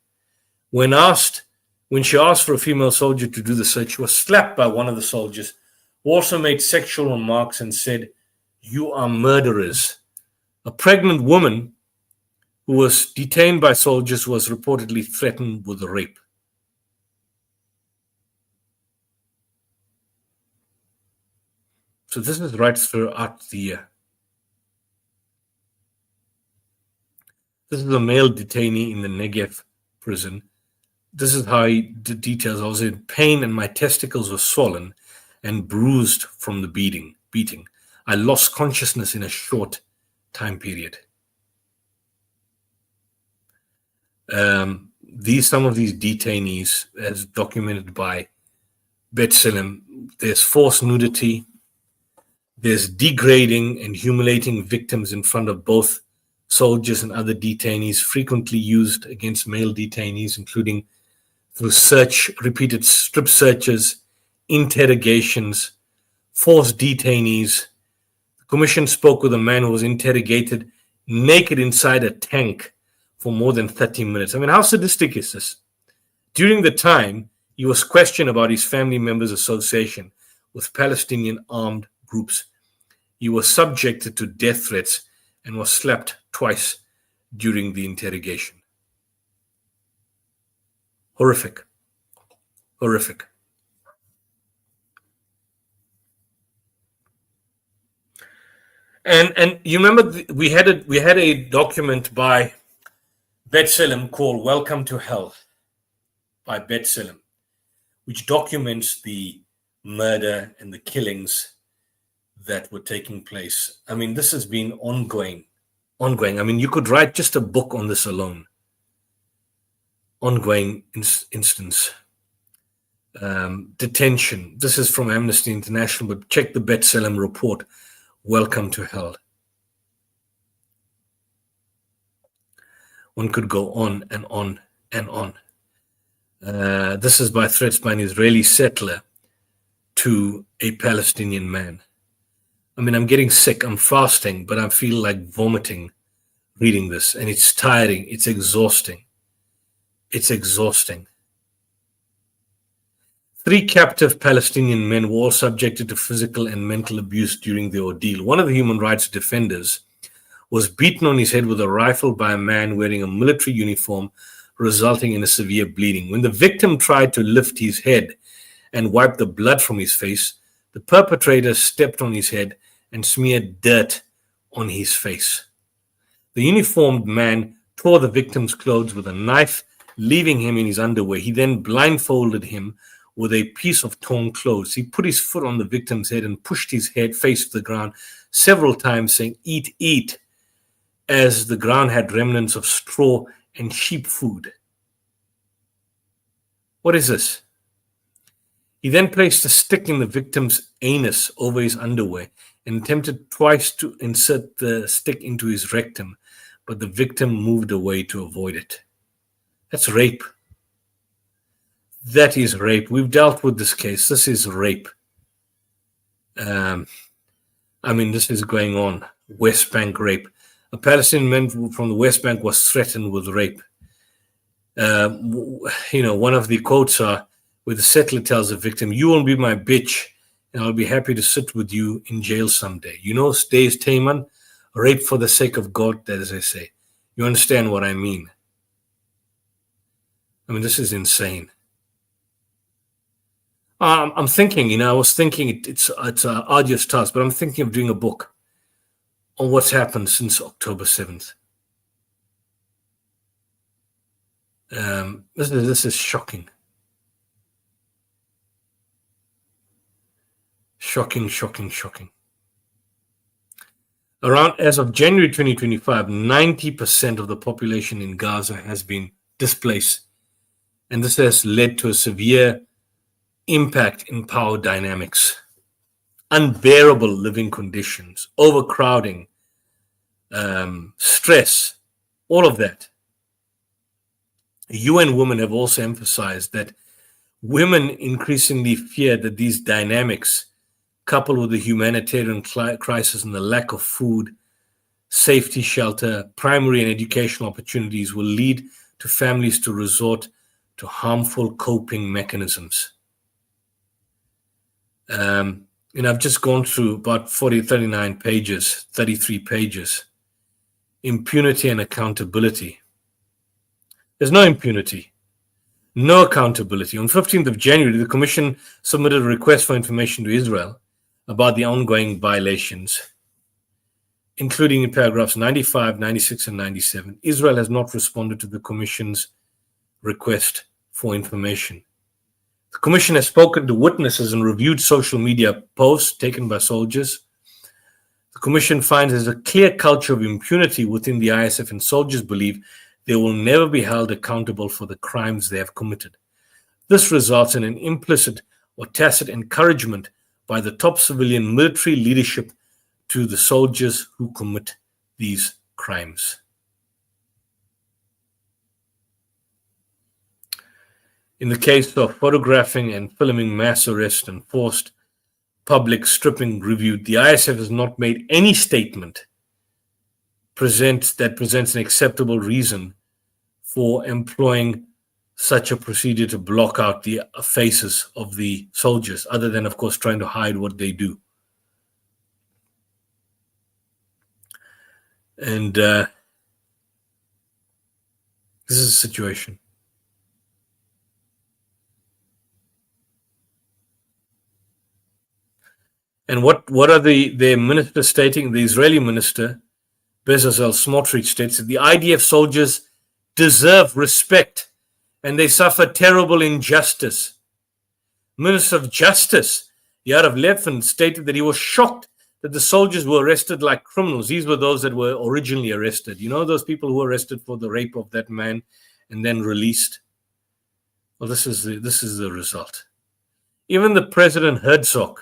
When she asked for a female soldier to do the search, she was slapped by one of the soldiers, who also made sexual remarks and said, "You are murderers." A pregnant woman who was detained by soldiers was reportedly threatened with rape. So this is right throughout the year. This is a male detainee in the Negev prison. This is how he details. I was in pain and my testicles were swollen and bruised from the beating. I lost consciousness in a short time period. Some of these detainees, as documented by B'Tselem, there's forced nudity, there's degrading and humiliating victims in front of both soldiers and other detainees, frequently used against male detainees, including through repeated strip searches, interrogations, forced detainees. The commission spoke with a man who was interrogated naked inside a tank for more than 30 minutes. I mean, how sadistic is this? During the time, he was questioned about his family members' association with Palestinian armed groups. He was subjected to death threats and was slapped twice during the interrogation. Horrific. Horrific. And you remember we had a document by B'Tselem called "Welcome to Hell" by B'Tselem, which documents the murder and the killings that were taking place. I mean, this has been ongoing. I mean, you could write just a book on this alone. Ongoing instance. Detention. This is from Amnesty International, but check the B'Tselem report. Welcome to Hell. One could go on and on and on. This is by threats by an Israeli settler to a Palestinian man. I mean, I'm getting sick. I'm fasting, but I feel like vomiting reading this. And it's tiring. It's exhausting. It's exhausting. 3 captive Palestinian men were all subjected to physical and mental abuse during the ordeal. One of the human rights defenders was beaten on his head with a rifle by a man wearing a military uniform resulting in a severe bleeding. When the victim tried to lift his head and wipe the blood from his face, the perpetrator stepped on his head and smeared dirt on his face. The uniformed man tore the victim's clothes with a knife, leaving him in his underwear. He then blindfolded him with a piece of torn clothes. He put his foot on the victim's head and pushed his head face to the ground several times, saying, "Eat, eat," as the ground had remnants of straw and sheep food. What is this? He then placed a stick in the victim's anus over his underwear and attempted twice to insert the stick into his rectum, but the victim moved away to avoid it. That's rape. That is rape. We've dealt with this case. This is rape. This is going on. West Bank rape. A Palestinian man from the West Bank was threatened with rape. One of the quotes are where the settler tells the victim, "You will be my bitch, and I'll be happy to sit with you in jail someday." You know, stays Taman, rape for the sake of God, as I say. You understand what I mean? This is insane. I'm thinking, I was thinking it's an arduous task, but I'm thinking of doing a book on what's happened since October 7th. This is shocking. Shocking. As of January 2025, 90% of the population in Gaza has been displaced. And this has led to a severe impact in power dynamics, unbearable living conditions, overcrowding, stress, all of that. UN Women have also emphasized that women increasingly fear that these dynamics, coupled with the humanitarian crisis and the lack of food, safety, shelter, primary and educational opportunities, will lead to families to resort to harmful coping mechanisms. I've just gone through about 33 pages. Impunity and accountability. There's no impunity, no accountability. On 15th of January, the Commission submitted a request for information to Israel about the ongoing violations, including in paragraphs 95, 96, and 97. Israel has not responded to the Commission's request for information. The Commission has spoken to witnesses and reviewed social media posts taken by soldiers. The Commission finds there's a clear culture of impunity within the ISF, and soldiers believe they will never be held accountable for the crimes they have committed. This results in an implicit or tacit encouragement by the top civilian military leadership to the soldiers who commit these crimes. In the case of photographing and filming mass arrest and forced public stripping reviewed, the ISF has not made any statement that presents an acceptable reason for employing such a procedure to block out the faces of the soldiers, other than, of course, trying to hide what they do. And this is the situation. And what are their minister stating? The Israeli minister, Bezalel Smotrich, states that the IDF soldiers deserve respect and they suffer terrible injustice. Minister of Justice, Yarav Levin, stated that he was shocked that the soldiers were arrested like criminals. These were those that were originally arrested. You know, those people who were arrested for the rape of that man and then released. Well, this is the result. Even the President Herzog,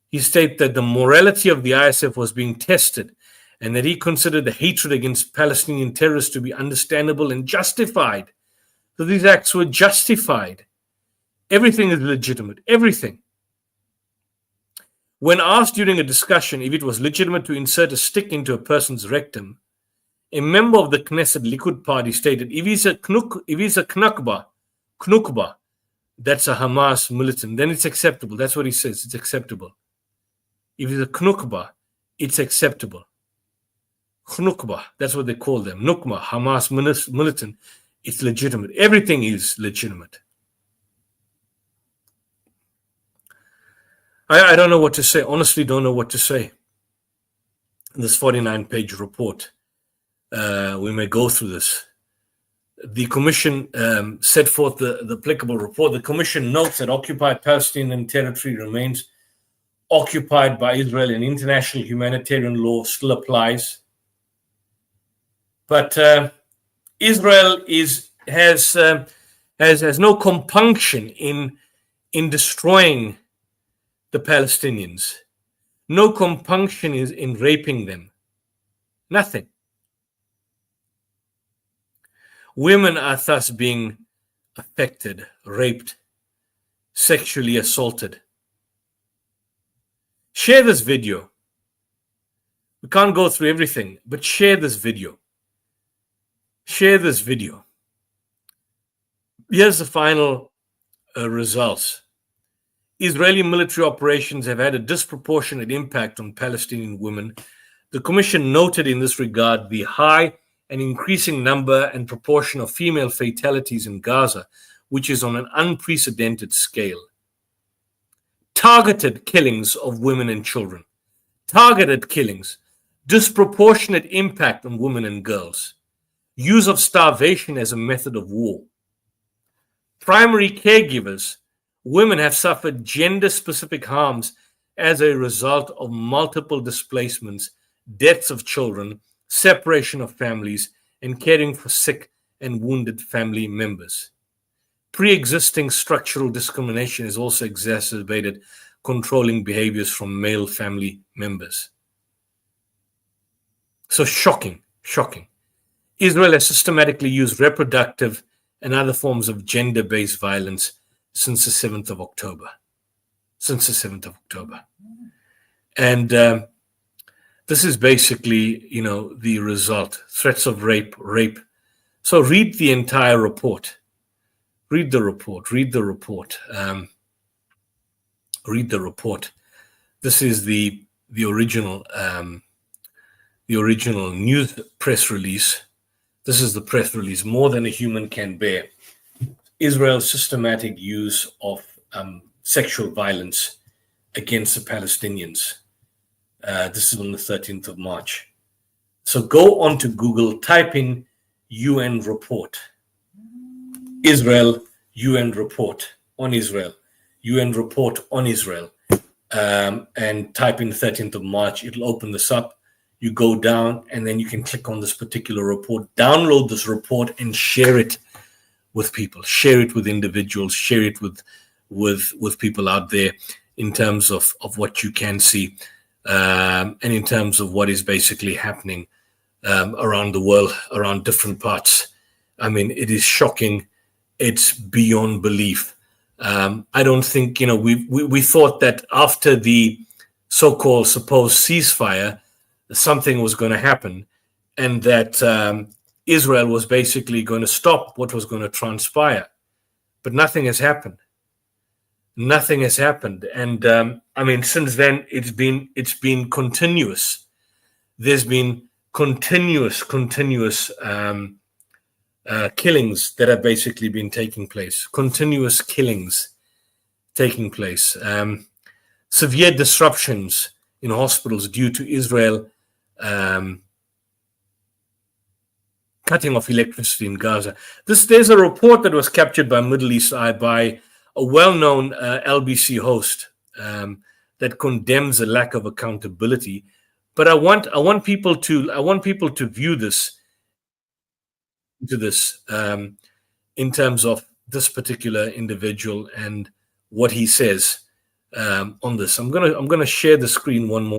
he stated that the morality of the ISF was being tested and that he considered the hatred against Palestinian terrorists to be understandable and justified. So these acts were justified. Everything is legitimate, everything. When asked during a discussion if it was legitimate to insert a stick into a person's rectum, a member of the Knesset Likud party stated, if he's a Knukba, that's a Hamas militant, then it's acceptable. That's what he says, it's acceptable. If he's a Knukba, it's acceptable. Knukba, that's what they call them. Nukba, Hamas militant. It's legitimate. Everything is legitimate. I don't know what to say. Honestly, don't know what to say. In this 49-page report, we may go through this. The Commission set forth the applicable report. The Commission notes that occupied Palestinian territory remains occupied by Israel, and international humanitarian law still applies. But Israel has no compunction in destroying the Palestinians. No compunction is in raping them. Nothing. Women are thus being affected, raped, sexually assaulted. Share this video. We can't go through everything, but share this video. Share this video. Here's the final results. Israeli military operations have had a disproportionate impact on Palestinian women. The Commission noted in this regard the high and increasing number and proportion of female fatalities in Gaza, which is on an unprecedented scale. Targeted killings of women and children. Targeted killings. Disproportionate impact on women and girls. Use of starvation as a method of war. Primary caregivers. Women have suffered gender-specific harms as a result of multiple displacements, deaths of children, separation of families, and caring for sick and wounded family members. Pre-existing structural discrimination has also exacerbated controlling behaviors from male family members. So shocking, shocking. Israel has systematically used reproductive and other forms of gender-based violence since the 7th of October. And this is basically, the result. Threats of rape. So read the entire report. Read the report. This is the original news press release. This is the press release. More than a human can bear. Israel's systematic use of sexual violence against the Palestinians. This is on the 13th of March. So go on to Google, type in UN report. Israel, UN report on Israel. UN report on Israel. And type in 13th of March. It'll open this up. You go down and then you can click on this particular report. Download this report and share it with people. Share it with individuals. Share it with people out there in terms of what you can see. And in terms of what is basically happening around the world, around different parts. I mean, it is shocking. It's beyond belief. I don't think, we thought that after the so-called supposed ceasefire, something was going to happen and that Israel was basically going to stop what was going to transpire. But nothing has happened. Nothing has happened. And since then, it's been continuous. There's been continuous killings that have basically been taking place. Continuous killings taking place. Severe disruptions in hospitals due to Israel cutting off electricity in Gaza. There's a report that was captured by Middle East Eye by a well-known LBC host that condemns the lack of accountability. But I want people to view this in terms of this particular individual and what he says on this. I'm gonna share the screen one more.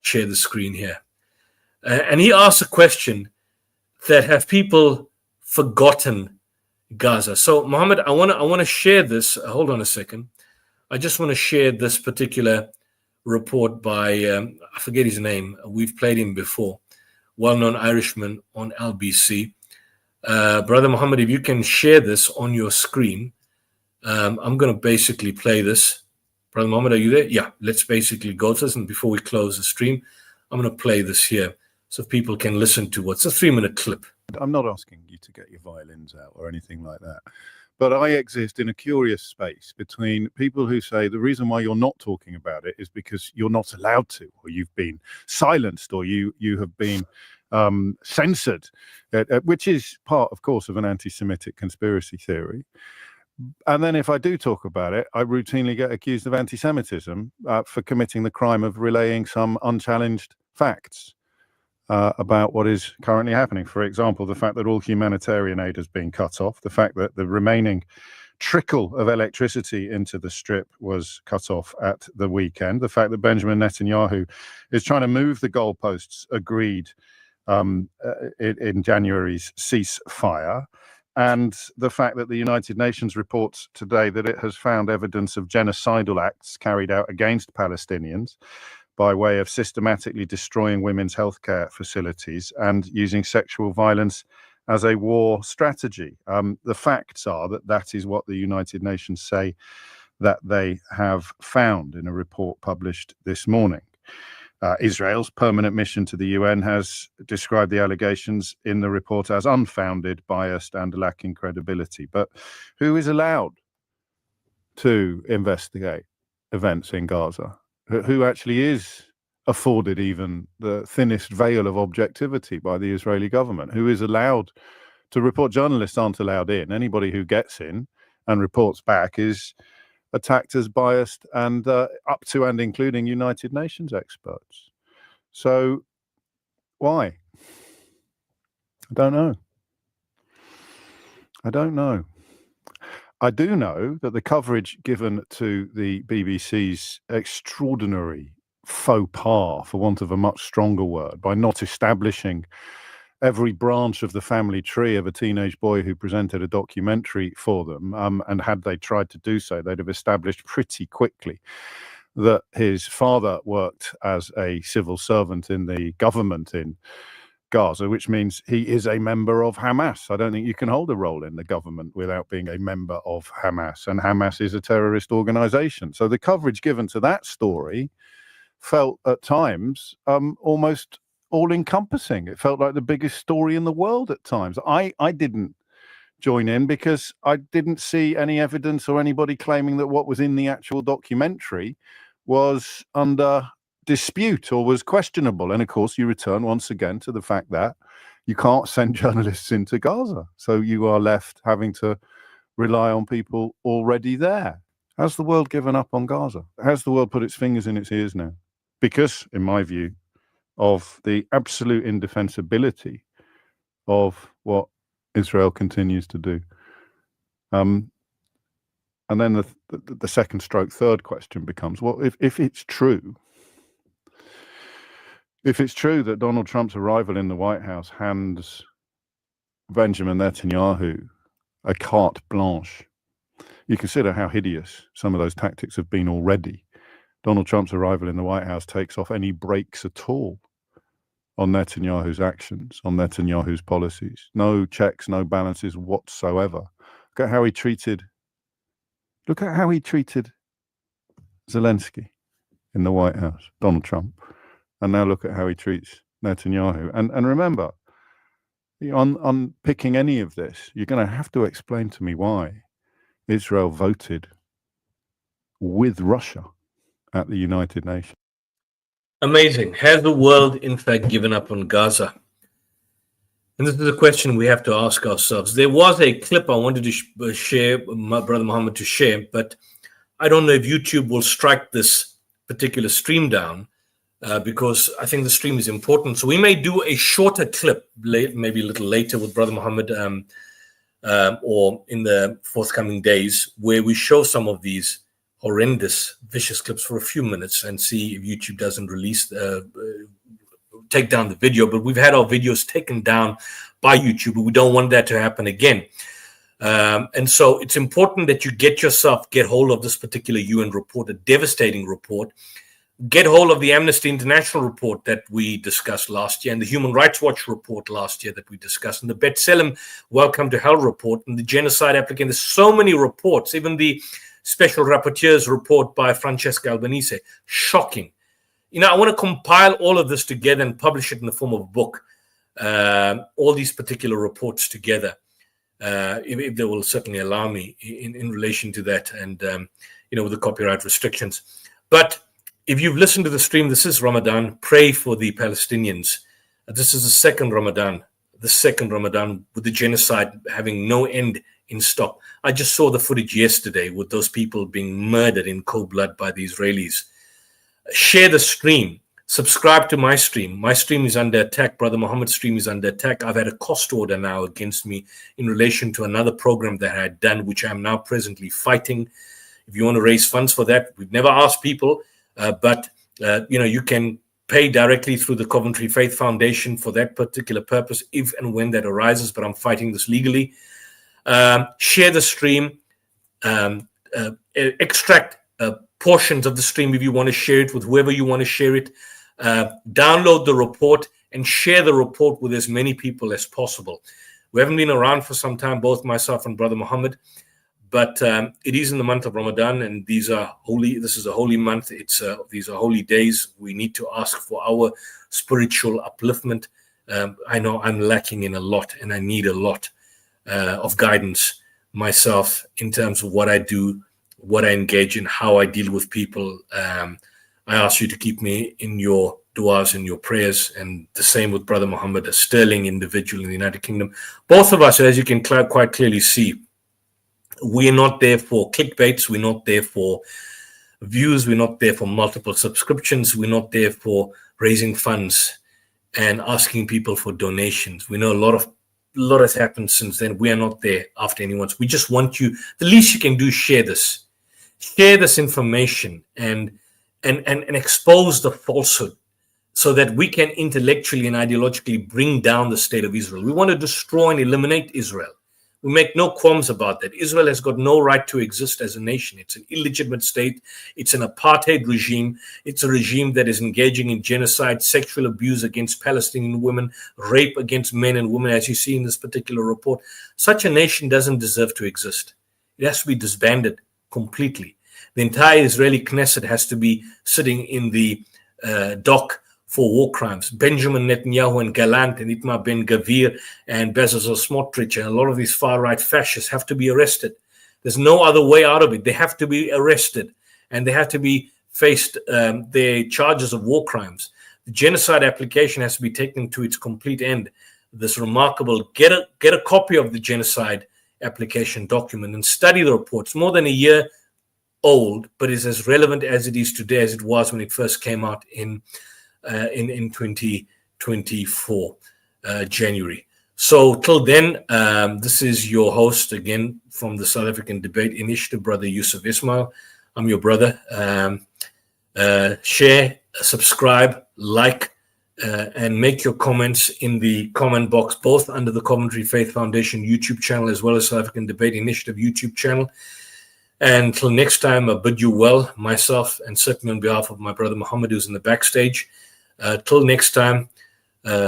Share the screen here, and he asks a question that have people forgotten Gaza. So Mohammed, I want to share this. Hold on a second. I just want to share this particular report by I forget his name. We've played him before. Well-known Irishman on LBC. Brother Mohammed, if you can share this on your screen, I'm going to basically play this. Brother Mohammed, are you there? Yeah, let's basically go to this. And before we close the stream, I'm going to play this here so people can listen to what's a 3-minute clip. I'm not asking you to get your violins out or anything like that. But I exist in a curious space between people who say the reason why you're not talking about it is because you're not allowed to, or you've been silenced, or you have been censored, which is part, of course, of an anti-Semitic conspiracy theory. And then if I do talk about it, I routinely get accused of anti-Semitism for committing the crime of relaying some unchallenged facts about what is currently happening. For example, the fact that all humanitarian aid has been cut off, the fact that the remaining trickle of electricity into the strip was cut off at the weekend, the fact that Benjamin Netanyahu is trying to move the goalposts agreed in January's ceasefire, and the fact that the United Nations reports today that it has found evidence of genocidal acts carried out against Palestinians by way of systematically destroying women's healthcare facilities and using sexual violence as a war strategy. The facts are that that is what the United Nations say that they have found in a report published this morning. Israel's permanent mission to the UN has described the allegations in the report as unfounded, biased, and lacking credibility. But who is allowed to investigate events in Gaza? Who actually is afforded even the thinnest veil of objectivity by the Israeli government? Who is allowed to report? Journalists aren't allowed in. Anybody who gets in and reports back is attacked as biased, and up to and including United Nations experts. So why? I don't know. I do know that the coverage given to the BBC's extraordinary faux pas, for want of a much stronger word, by not establishing every branch of the family tree of a teenage boy who presented a documentary for them, and had they tried to do so, they'd have established pretty quickly that his father worked as a civil servant in the government in Gaza, which means he is a member of Hamas. I don't think you can hold a role in the government without being a member of Hamas, and Hamas is a terrorist organization. So the coverage given to that story felt at times almost all-encompassing. It felt like the biggest story in the world at times. I didn't join in because I didn't see any evidence or anybody claiming that what was in the actual documentary was under dispute or was questionable. And of course, you return once again to the fact that you can't send journalists into Gaza. So you are left having to rely on people already there. Has the world given up on Gaza? Has the world put its fingers in its ears now? Because, in my view, of the absolute indefensibility of what Israel continues to do. And then the second stroke third question becomes, well, if it's true, that Donald Trump's arrival in the White House hands Benjamin Netanyahu a carte blanche, you consider how hideous some of those tactics have been already. Donald Trump's arrival in the White House takes off any brakes at all on Netanyahu's actions, on Netanyahu's policies. No checks, no balances whatsoever. Look at how he treated Zelensky in the White House, Donald Trump. And now look at how he treats Netanyahu. And remember, on picking any of this, you're going to have to explain to me why Israel voted with Russia at the United Nations. Amazing. Has the world, in fact, given up on Gaza? And this is a question we have to ask ourselves. There was a clip I wanted to share, my brother Muhammad to share, but I don't know if YouTube will strike this particular stream down because I think the stream is important. So we may do a shorter clip, maybe a little later with brother Muhammad or in the forthcoming days, where we show some of these horrendous, vicious clips for a few minutes and see if YouTube doesn't take down the video. But we've had our videos taken down by YouTube, but we don't want that to happen again. And so it's important that you get hold of this particular UN report, a devastating report. Get hold of the Amnesty International report that we discussed last year, and the Human Rights Watch report last year that we discussed, and the B'Tselem Welcome to Hell report, and the Genocide Applicant. There's so many reports, even the Special Rapporteur's report by Francesca Albanese. Shocking. I want to compile all of this together and publish it in the form of a book, all these particular reports together, if they will certainly allow me in relation to that, and with the copyright restrictions. But if you've listened to the stream, this is Ramadan. Pray for the Palestinians. This is the second Ramadan with the genocide having no end in stop. I just saw the footage yesterday with those people being murdered in cold blood by the Israelis. Share the stream. Subscribe to my stream. My stream is under attack. Brother Muhammad's stream is under attack. I've had a cost order now against me in relation to another program that I had done, which I'm now presently fighting. If you want to raise funds for that, we've never asked people, but you can pay directly through the Coventry Faith Foundation for that particular purpose, if and when that arises. But I'm fighting this legally. Share the stream. Extract portions of the stream if you want to share it with whoever you want to share it. Download the report and share the report with as many people as possible. We haven't been around for some time, both myself and Brother Muhammad, but it is in the month of Ramadan, and these are holy. This is a holy month. These are holy days. We need to ask for our spiritual upliftment. I know I'm lacking in a lot, and I need a lot of guidance myself in terms of what I do, what I engage in, how I deal with people. I ask you to keep me in your du'as and your prayers, and the same with Brother Muhammad, a sterling individual in the United Kingdom. Both of us, as you can quite clearly see, we're not there for clickbaits. We're not there for views. We're not there for multiple subscriptions. We're not there for raising funds and asking people for donations. We know a lot has happened since then. We are not there after anyone's. We just want you, the least you can do is share this information and expose the falsehood, so that we can intellectually and ideologically bring down the state of Israel. We want to destroy and eliminate Israel. We make no qualms about that. Israel has got no right to exist as a nation. It's an illegitimate state. It's an apartheid regime. It's a regime that is engaging in genocide, sexual abuse against Palestinian women, rape against men and women, as you see in this particular report. Such a nation doesn't deserve to exist. It has to be disbanded completely. The entire Israeli Knesset has to be sitting in the dock for war crimes. Benjamin Netanyahu and Gallant and Itamar Ben-Gvir and Bezalel Smotrich and a lot of these far-right fascists have to be arrested. There's no other way out of it. They have to be arrested, and they have to be faced their charges of war crimes. The genocide application has to be taken to its complete end. This remarkable, get a copy of the genocide application document and study the report. It's more than a year old, but it's as relevant as it is today as it was when it first came out in 2024 January. So till then, this is your host again from the South African Debate Initiative, Brother Yusuf Ismail. I'm your brother. Share, subscribe, like, and make your comments in the comment box, both under the Coventry Faith Foundation YouTube channel as well as South African Debate Initiative YouTube channel. And until next time, I bid you well, myself, and certainly on behalf of my brother Muhammad, who's in the backstage. Till next time,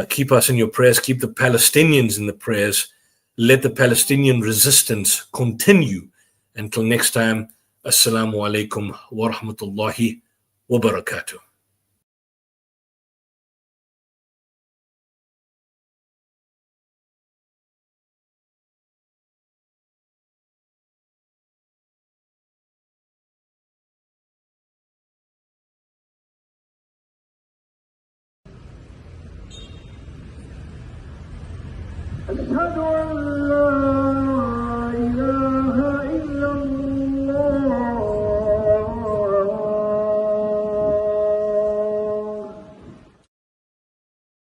keep us in your prayers, keep the Palestinians in the prayers, let the Palestinian resistance continue. Until next time, Assalamu alaikum wa rahmatullahi wa barakatuh. أشهد أن